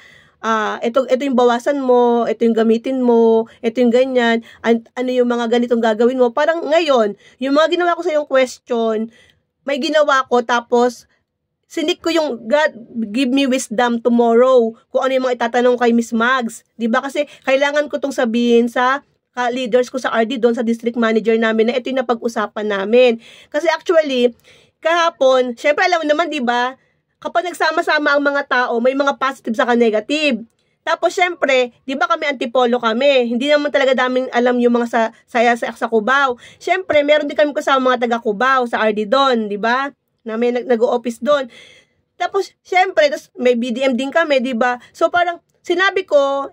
ito yung bawasan mo, ito yung gamitin mo, ito yung ganyan, ano yung mga ganitong gagawin mo. Parang ngayon, yung mga ginawa ko sa yung question, may ginawa ko, tapos, sinik ko yung God, give me wisdom tomorrow, kung ano yung mga itatanong kay Miss Mags. Diba? Kasi kailangan ko tong sabihin sa leaders ko sa RD doon, sa district manager namin, na ito yung napag-usapan namin. Kasi actually, kahapon, syempre alam mo naman, di ba, kapag nagsama-sama ang mga tao, may mga positive saka negative. Tapos syempre, di ba kami Antipolo kami, hindi naman talaga daming alam yung mga sa Cubao. Syempre, meron din kami kasama mga taga Cubao sa RD doon, di ba, na may nag-o-office doon. Tapos, syempre, may BDM din kami, di ba? So parang, sinabi ko,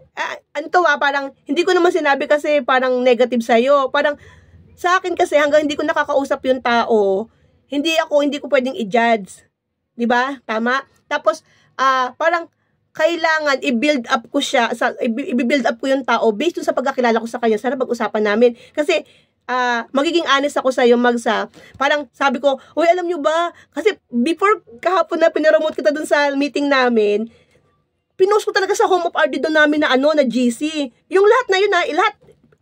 parang, hindi ko naman sinabi kasi parang negative sa'yo. Parang, sa akin kasi, hanggang hindi ko nakakausap yung tao, hindi ko pwedeng i-judge. Diba? Tama? Tapos, parang, kailangan i-build up ko siya, i-build up ko yung tao based sa pagkakilala ko sa kanya. Sana pag-usapan namin. Kasi, magiging honest ako sa'yo, Magsa. Parang sabi ko, uy, alam nyo ba? Kasi before kahapon na pinaremote kita dun sa meeting namin, pinost ko talaga sa home of RD doon namin na GC. Yung lahat na yun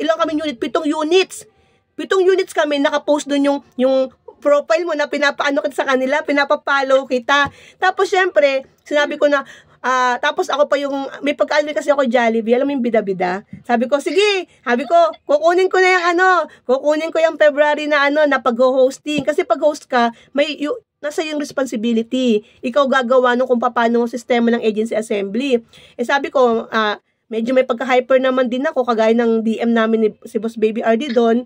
ilang kami unit, 7 units. 7 units kami, nakapost doon yung profile mo na pinapaano kita sa kanila, pinapapollow kita. Tapos syempre, sinabi ko na, tapos ako pa yung, may pagkaan kasi ako Jollibee, alam mo yung bida-bida? Sabi ko, sige, kukunin ko yung February na na pag-hosting. Kasi pag-host ka, nasa yung responsibility. Ikaw gagawa kung paano ang sistema ng agency assembly. Sabi ko, medyo may pagka-hyper naman din ako, kagaya ng DM namin si Boss Baby RD doon.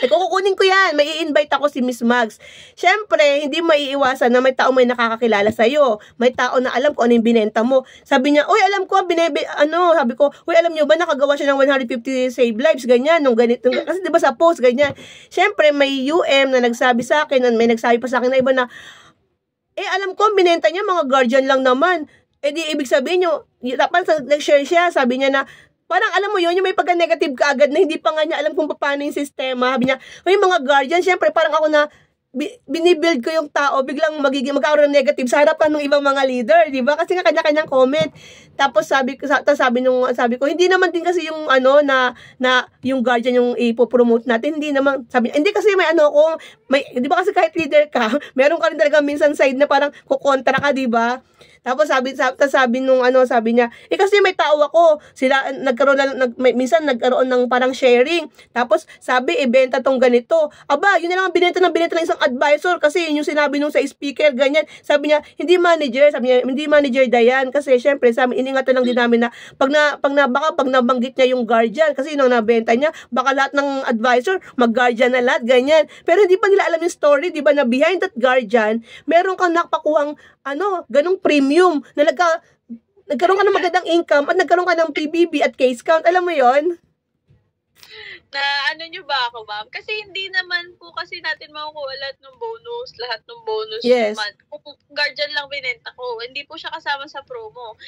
Kukunin ko yan, may i-invite ako si Miss Mags. Siyempre, hindi maiiwasan na may tao may nakakakilala sa'yo. May tao na alam kung ano yung binenta mo. Sabi niya, uy, alam ko, sabi ko, uy, alam niyo ba, nakagawa siya ng 150 save lives, ganyan, nung ganito. Kasi diba sa post, ganyan. Siyempre, may UM na nagsabi sa akin, may nagsabi pa sa akin na iba na, alam ko, binenta niya, mga guardian lang naman. di ibig sabihin tapos nag-share siya, sabi niya na, parang alam mo yun, yung may pagka-negative ka agad na hindi pa nga niya alam kung paano yung sistema. Sabi niya, may mga guardian, syempre parang ako na, binibuild ko yung tao, biglang magkakaroon ng negative sa harapan ng ibang mga leader, di ba? Kasi nga kanya-kanyang comment. Tapos sabi ko, hindi naman din kasi yung na yung guardian yung ipopromote natin, hindi naman, sabi niya, hindi kasi di ba kasi kahit leader ka, meron ka rin talaga minsan side na parang kukontra ka, di ba? Tapos sabi niya, kasi may tao ako, sila minsan nagkaroon ng parang sharing. Tapos sabi, ibenta tong ganito. Aba, yun na lang binenta ng isang advisor kasi yun yung sinabi nung sa speaker, ganyan. Sabi niya, hindi manager Dayan kasi syempre iningatan lang din namin na pag nabanggit niya yung guardian kasi yun ang nabenta niya, baka lahat ng advisor mag-guardian na lahat, ganyan. Pero hindi pa nila alam yung story, di ba, na behind that guardian, meron kang napakuhang ganong premium na nagkaroon ka ng magandang income at nagkaroon ka ng PBB at case count. Alam mo yon? Na nyo ba ako, ma'am? Kasi hindi naman po kasi natin makukuha lahat ng bonus. Yes. Naman. Kung guardian lang binenta ko, hindi po siya kasama sa promo.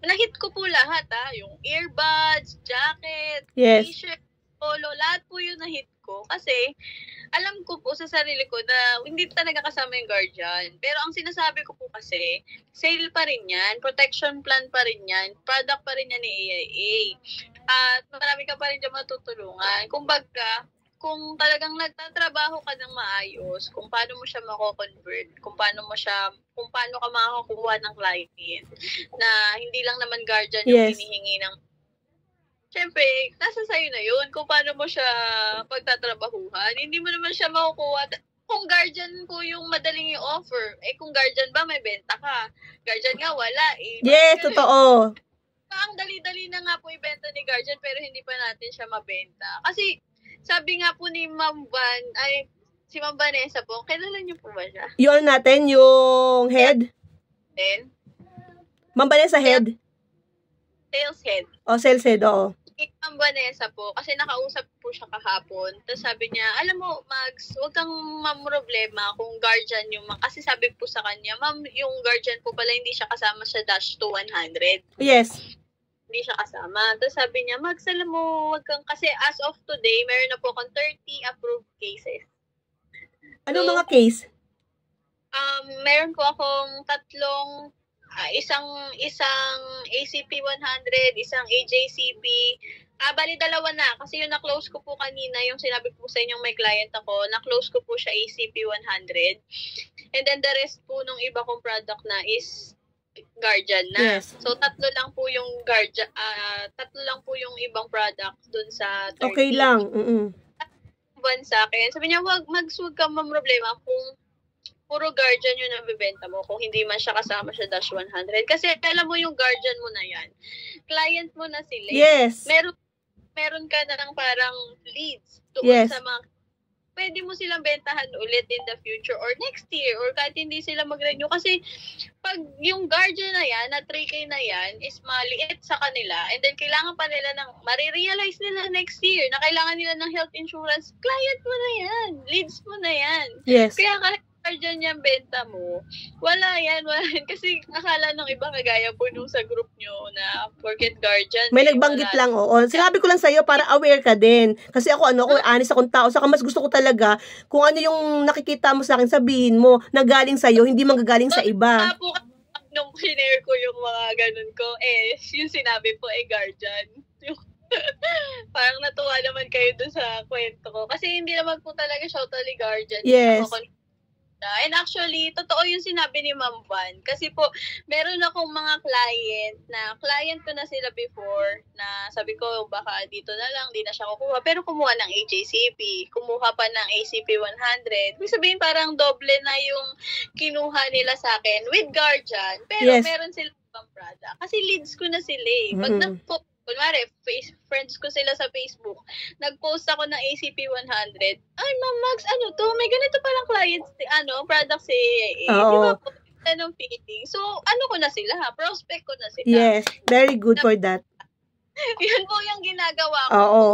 Nahit ko po lahat, yung earbuds, jacket, yes, t-shirt, polo, lahat po yun nahit ko. Kasi alam ko po sa sarili ko na hindi talaga kasama yung guardian. Pero ang sinasabi ko po kasi, sale pa rin yan, protection plan pa rin yan, product pa rin yan ni AIA. At marami ka pa rin dyan matutulungan. Kumbaga, kung talagang nagtatrabaho ka ng maayos, kung paano mo siya mako-convert, kung paano ka makakuha ng client, na hindi lang naman guardian yung hinihingi ng. Siyempre, nasa sayo na yun kung paano mo siya pagtatrabahuhan. Hindi mo naman siya makukuha. Kung guardian po yung madaling i-offer, kung guardian ba, may benta ka. Guardian nga, wala. Yes, totoo. Ang dali-dali na nga po ibenta ni guardian pero hindi pa natin siya mabenta. Kasi, sabi nga po ni Ma'am Van, si Ma'am Vanessa po, kilala niyo po ba siya? Yun natin, yung head? Then? Ma'am Vanessa head? Sales head. Sales head, oo. Ma'am Vanessa po, kasi nakausap po siya kahapon. Tapos sabi niya, alam mo, Mags, huwag kang mamroblema kung guardian yung kasi sabi po sa kanya, ma'am, yung guardian po pala hindi siya kasama sa dash to 100. Yes. Hindi siya kasama. Tapos sabi niya, Mags, alam mo, wag kang, kasi as of today, meron na po akong 30 approved cases. Anong mga case? Meron po akong isang ACP 100, isang AJCP. Bali dalawa na kasi yung na-close ko po kanina, yung sinabi ko sa inyong may client ako, na-close ko po siya ACP 100. And then the rest po nung iba kong product na is guardian na. Yes. So tatlo lang po yung ibang product dun sa 30. Okay lang. Sa akin. Sabi niya, wag ka mamroblema kung puro guardian yung nabibenta mo kung hindi man siya kasama sa dash 100. Kasi alam mo yung guardian mo na yan. Client mo na sila. Yes. Meron ka na ng parang leads doon sa mga pwede mo silang bentahan ulit in the future or next year or kahit hindi sila mag-renew. Kasi pag yung guardian na yan, na 3K na yan, is maliit sa kanila and then kailangan pa nila marirealize nila next year na kailangan nila ng health insurance, client mo na yan. Leads mo na yan. Yes. Kaya kahit guardian yung benta mo, wala yan. Kasi akala ng iba kagaya po nung sa group nyo na porket guardian. May nagbanggit lang, oo. Sinabi ko lang sa'yo para aware ka din. Kasi ako, honest akong tao. Saka mas gusto ko talaga, kung ano yung nakikita mo sa akin, sabihin mo na galing sa'yo, hindi manggagaling sa iba. Nung sinare ko yung mga ganun ko, yung sinabi po, guardian. Parang natuwa naman kayo dun sa kwento ko. Kasi hindi naman po talaga siya totally guardian. Yes. And actually, totoo yung sinabi ni Ma'am Van. Kasi po, meron akong mga client ko na sila before, na sabi ko, baka dito na lang, di na siya kukuha. Pero kumuha ng AJCP, kumuha pa ng ACP 100. Ibig sabihin, parang doble na yung kinuha nila sa akin with guardian. Pero meron sila pang product. Kasi leads ko na sila Pag kunwari, friends ko sila sa Facebook, nag-post ako ng ACP 100. Ay, Ma'am Max, may ganito palang clients, product si AAA. Di ba po? Anong feeling? So, ko na sila, prospect ko na sila. Yes, very good for that. Yun po yung ginagawa ko. Oo.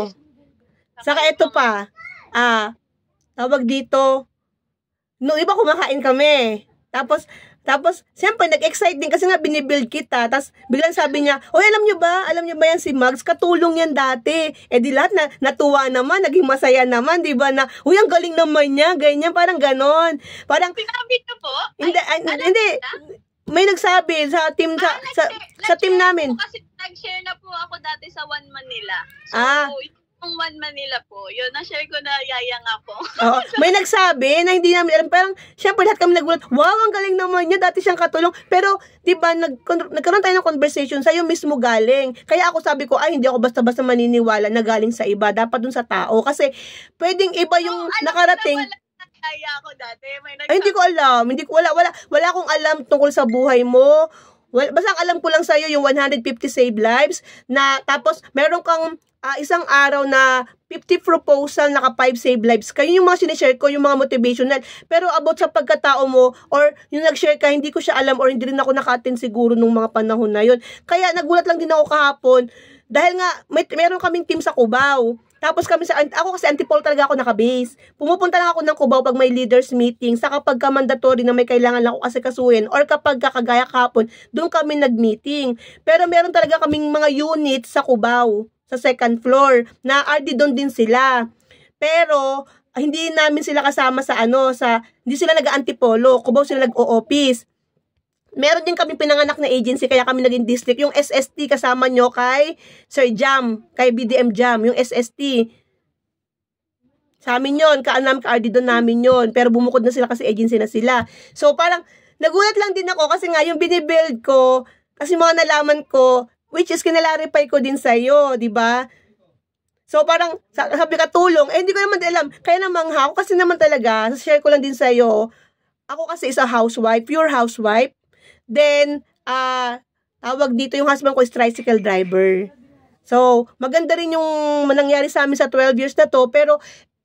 Saka ito pa, tawag dito, nung iba kumakain kami, tapos Tapos, siyempre, nag-excite din kasi nga binibuild kita. Tapos, biglang sabi niya, oy, alam niyo ba yan si Mags? Katulong yan dati. Eh, di lahat natuwa naman, naging masaya naman, di ba? Na, uy, ang galing naman niya, ganyan, parang ganon. Parang, sinabi niyo po? Hindi. May nagsabi sa team sa team namin. Kasi nag-share na po ako dati sa One Manila. So, yung One Manila po, yun, na-share ko na yaya nga po. May nagsabi na hindi namin alam. Parang, syempre, lahat kami nagulat. Wow, ang galing naman niya. Dati siyang katulong. Pero, di ba, nagkaroon tayo ng conversation. Sa'yo mismo galing. Kaya ako sabi ko, ay, hindi ako basta-basta maniniwala na galing sa iba. Dapat dun sa tao. Kasi, pwedeng iba yung nakarating. Kaya ako dati. Ay, hindi ko alam. Wala akong alam tungkol sa buhay mo. Basta ang alam ko lang sa'yo yung 150 save lives na tapos meron kang isang araw na 50 proposal, naka 5 save lives. Kayo yung mga sinishare ko, yung mga motivational. Pero about sa pagkatao mo or yung nag-share ka, hindi ko siya alam or hindi rin ako naka-attend siguro nung mga panahon na yun. Kaya nagulat lang din ako kahapon dahil nga meron kaming team sa Cubao. Tapos ako kasi antipolo talaga ako naka-base. Pumupunta lang ako ng Cubao pag may leaders meeting, sa kapag mandatory na may kailangan lang ako asikasuhin, or kapag kagaya kahapon, doon kami nag-meeting. Pero meron talaga kaming mga units sa Cubao, sa second floor, na RD doon din sila. Pero, hindi namin sila kasama hindi sila nag-antipolo, Cubao sila nag-o-office. Meron din kami pinanganak na agency, kaya kami naging district. Yung SST kasama nyo kay Sir Jam, kay BDM Jam, yung SST. Sa amin yun, ka-RD doon namin yun. Pero bumukod na sila kasi agency na sila. So parang, nagulat lang din ako kasi nga yung binibuild ko, kasi mga nalaman ko, which is kinalarify ko din sa'yo, di ba? So parang, sabi ka tulong, hindi ko naman alam. Kaya naman ako kasi naman talaga, share ko lang din sa'yo, ako kasi is a housewife, pure housewife. Then, tawag dito yung husband ko is tricycle driver. So, maganda rin yung nangyari sa amin sa 12 years na to. Pero,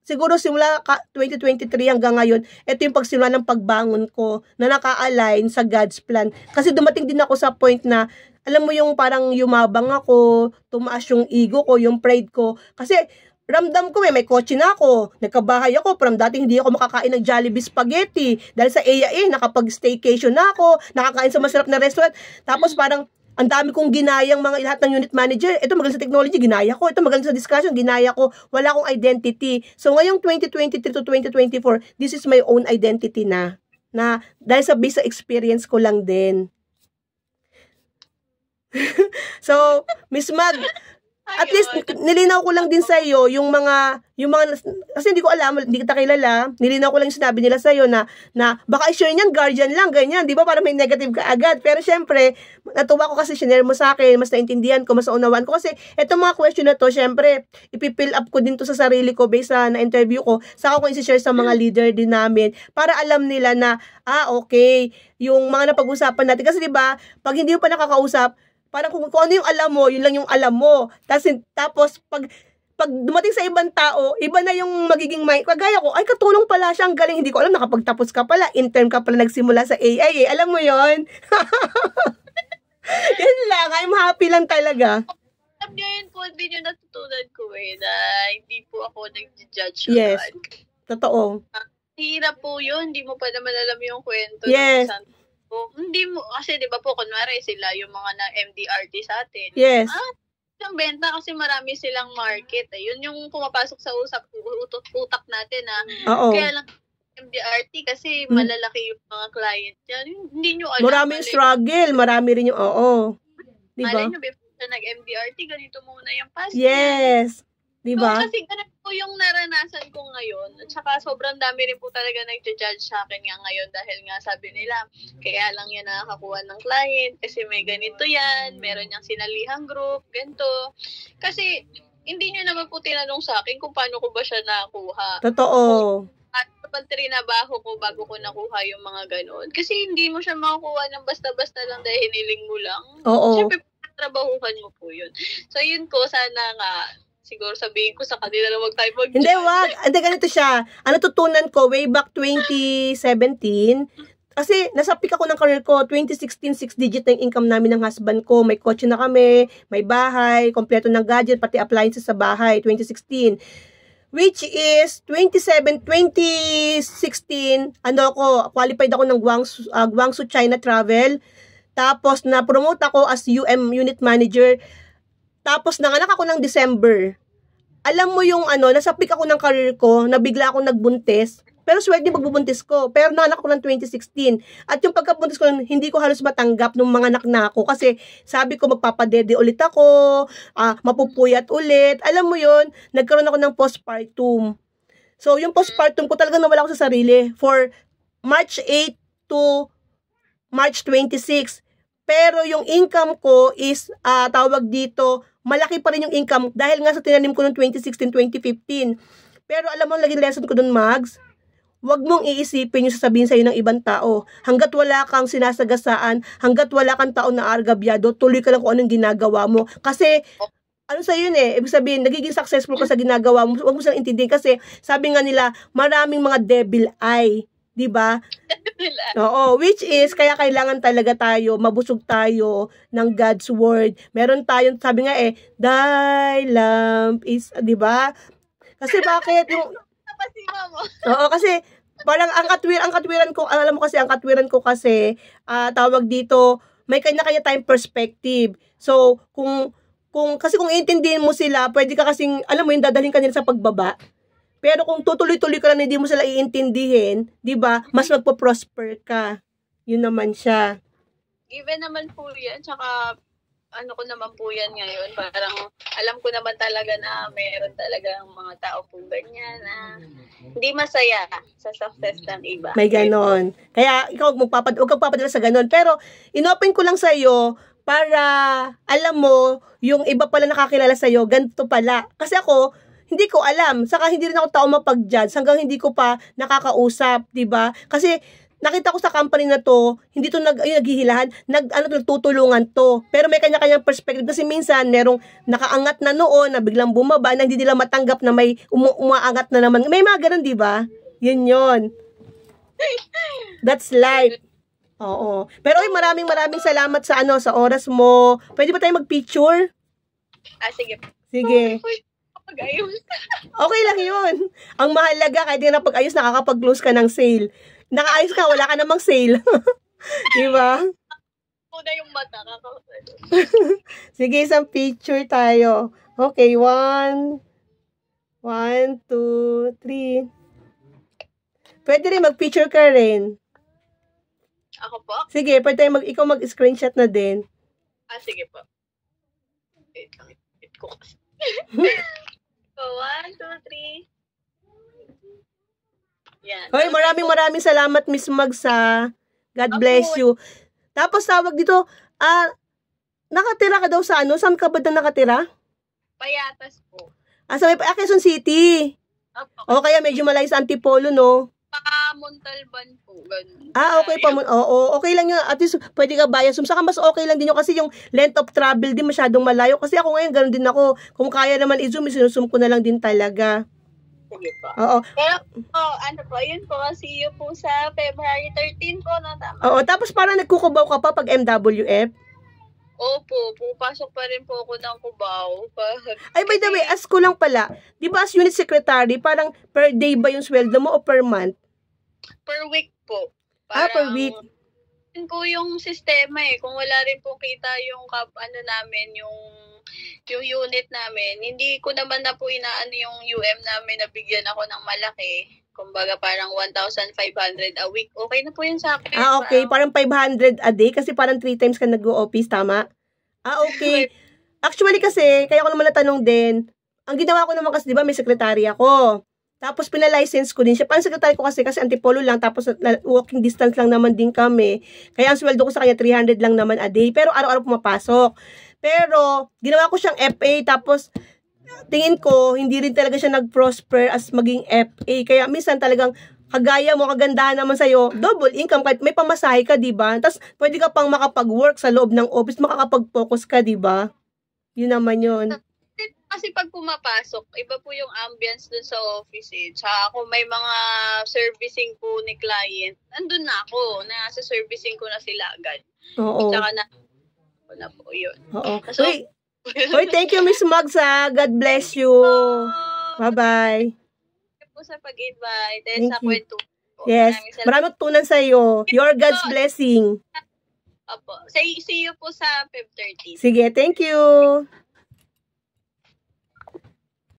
siguro simula 2023 hanggang ngayon, ito yung pagsimula ng pagbangon ko na naka-align sa God's plan. Kasi dumating din ako sa point na, alam mo yung parang yumabang ako, tumaas yung ego ko, yung pride ko. Kasi, ramdam ko may kotse na ako, nagkabahay ako, from dating hindi ako makakain ng Jollibee spaghetti, dahil sa AIA, nakapag-staycation na ako, nakakain sa masarap na restaurant, tapos parang, ang dami kong ginayang lahat ng unit manager, ito magaling sa technology, ginaya ko, ito magaling sa discussion, ginaya ko, wala akong identity. So ngayong 2023 to 2024, this is my own identity na dahil sa basic experience ko lang din. So, Miss Mag, at least nilinaw ko lang din sa iyo yung mga kasi hindi ko alam, hindi kita kilala, nilinaw ko lang yung sinabi nila sa iyo na baka i-share niyan guardian lang ganyan, di ba, para may negative ka agad. Pero syempre, natuwa ko kasi share mo sa akin, mas naintindihan ko, mas naunawaan ko kasi etong mga question na to, syempre ipi-fill up ko din to sa sarili ko based sa na-interview ko, saka ko i-share sa mga leader din namin para alam nila na okay, yung mga napag-usapan natin kasi di ba, pag hindi mo pa nakakausap, parang kung ano yung alam mo, yun lang yung alam mo. Tapos pag dumating sa ibang tao, iba na yung magiging mind. Kagaya ko, ay katulong pala siya, ang galing. Hindi ko alam, nakapagtapos ka pala, intern ka pala, nagsimula sa AI. Alam mo yun? Yan lang, I'm happy lang talaga. Alam niyo yun po, din yung natutunan ko na hindi po ako nag-judge. Yes, totoo. Hirap po yun, hindi mo pa naman alam yung kwento. Yes. Hindi mo, kasi di ba po, kunwari sila yung mga MDRT sa atin. Yes. Ang benta kasi marami silang market. Yun yung pumapasok sa utak natin Oo. Kaya lang MDRT kasi malalaki yung mga client yan. Hindi nyo alam. Maraming struggle, marami rin yung Di ba? Malay nyo, before na nag-MDRT, ganito muna yung past. Yes. Di ba? So, kasi ganun po yung naranasan ko ngayon. At saka sobrang dami rin po talaga nag-judge sa akin nga ngayon dahil nga sabi nila, kaya lang yan nakakakuha ng client kasi may ganito yan, meron niyang sinalihang group, ganito. Kasi hindi niyo naman po tinanong sa akin kung paano ko ba siya nakuha. Totoo. At kapag trinabaho ko bago ko nakuha yung mga ganun. Kasi hindi mo siya makukuha ng basta-basta lang dahil hiniling mo lang. Oo. Siyempre, trabahukan mo po yun. So, yun ko, sana nga, siguro sabihin ko sa kanila na wag tayo mag-judge. Hindi, wag. Hindi, ganito siya. Ang natutunan ko, way back 2017, kasi nasa peak ako ng career ko, 2016, 6-digit na yung income namin ng husband ko. May kotse na kami, may bahay, kompleto ng gadget, pati appliances sa bahay, 2016. which is 2016, qualified ako ng Guangzhou China Travel. Tapos na-promote ako as unit manager. Tapos nanganak ako ng December. Alam mo yung nasa peak ako ng career ko, na bigla akong nagbuntis. Pero swerte magbubuntis ko. Pero nanganak ako ng 2016. At yung pagkabuntis ko, hindi ko halos matanggap nung mga anak na ako. Kasi sabi ko, magpapadede ulit ako, mapupuyat ulit. Alam mo yun, nagkaroon ako ng postpartum. So, yung postpartum ko talaga nawala ako sa sarili. For March 8 to March 26. Pero yung income ko is, tawag dito, malaki pa rin yung income dahil nga sa tinanim ko noong 2016-2015. Pero alam mo, laging lesson ko dun, Mags, huwag mong iisipin yung sasabihin sa'yo ng ibang tao. Hanggat wala kang sinasagasaan, hanggat wala kang tao na argabyado, tuloy ka lang kung anong ginagawa mo. Kasi, sa'yo yun eh, ibig sabihin, nagiging successful ka sa ginagawa mo, huwag mo silang intindihin. Kasi, sabi nga nila, maraming mga devil eye. Diba? Oo, which is, kaya kailangan talaga tayo, mabusog tayo ng God's Word. Meron tayong, sabi nga thy lamp is, diba? Kasi bakit yung, oo, kasi parang ang katwiran ko, alam mo kasi, ang katwiran ko kasi, tawag dito, may kanya-kanya tayong perspective. So, kung iintindihin mo sila, pwede ka kasing, alam mo yun, dadalhin ka nila sa pagbaba. Pero kung tutuloy-tuloy ka lang, hindi mo sila iintindihin, di ba, mas magpo-prosper ka. Yun naman siya. Even naman po yan, tsaka ko naman po yan ngayon, parang alam ko naman talaga na meron talagang mga tao po ganyan na hindi masaya sa success ng iba. May ganon. Kaya ikaw huwag kang papadala sa ganon. Pero inopen ko lang sa'yo para alam mo, yung iba pala nakakilala sa'yo, ganito pala. Kasi ako, hindi ko alam. Saka hindi rin ako tao mapag-judge hanggang hindi ko pa nakakausap, 'di ba? Kasi nakita ko sa company na to, hindi to naghihilahan, tutulungan to. Pero may kanya-kanyang perspective kasi minsan merong nakaangat na noon na biglang bumaba na hindi nila matanggap na may umaangat na naman. May mga ganun, 'di ba? Yun. That's life. Oo. Pero maraming salamat sa sa oras mo. Pwede ba tayo mag-picture? Sige. Sige. Pag-ayos. Okay lang yun. Ang mahalaga, kahit hindi na pag-ayos, nakakapag-close ka ng sale. Nakaayos ka, wala ka namang sale. Diba? Una yung mata, Sige, isang picture tayo. Okay, 1, 2, 3. Pwede rin mag-picture ka rin. Ako po? Sige, pwede tayo ikaw mag-screenshot na din. Sige po. Wait lang, ito ko kasi. 1, 2, 3. Yan. Hoy, maraming salamat, Miss Magsa. God bless you. Tapos tawag dito, nakatira ka daw sa Saan ka ba nakatira? Payatas po. Sa Quezon City. O kaya medyo malayo sa Antipolo, no? Montalban po, ganun. Okay pa. Oo, okay lang yun. At least, pwede ka bias. Saka mas okay lang din yun kasi yung length of travel din masyadong malayo. Kasi ako ngayon, ganun din ako. Kung kaya naman i-zoom, sinusum ko na lang din talaga. Sige po. Oo. Pero, yun po, see you po sa February 13 po, no? Tama. Oo, tapos parang nagkukubaw ka pa pag MWF? Opo, pupasok pa rin po ako ng Cubao. Ay, by the way, ask ko lang pala, di ba as unit secretary, parang per day ba yung sweldo mo o per month? Per week po. Per week. Yun po yung sistema Kung wala rin po kita yung namin, yung unit namin, hindi ko naman na po inaano yung UM namin na bigyan ako ng malaki. Kumbaga parang 1,500 a week. Okay na po yun sa akin. Okay. Parang 500 a day kasi parang 3 times ka nag-o-office, tama? Okay. Actually kasi, kaya ko naman natanong din, ang ginawa ko naman kasi, di ba, may sekretary ako. Tapos pinalicense ko din siya. Parang sekretary ko kasi Antipolo lang, tapos walking distance lang naman din kami. Kaya ang sweldo ko sa kanya 300 lang naman a day. Pero araw-araw pumapasok. Pero ginawa ko siyang FA, tapos tingin ko hindi rin talaga siya nag-prosper as maging FA. Kaya minsan talagang kagaya mo, kagandahan naman sa'yo, double income, kahit may pamasahe ka, diba? Tapos pwede ka pang makapag-work sa loob ng office, makakapag-focus ka, diba? Yun naman yun. Kasi pag pumapasok, iba po yung ambience dun sa office Tsaka kung may mga servicing po ni client, nandun na ako. Nasa servicing ko na sila agad. Oo. Tsaka na po yun. Oo. So, thank you, Miss Magsa. God bless you. Bye-bye. po sa pag-invite and Thank sa you. kwento po. Yes. Maraming tunan sa iyo. Your God's blessing. Opo. See you po sa Feb 13. Sige, thank you.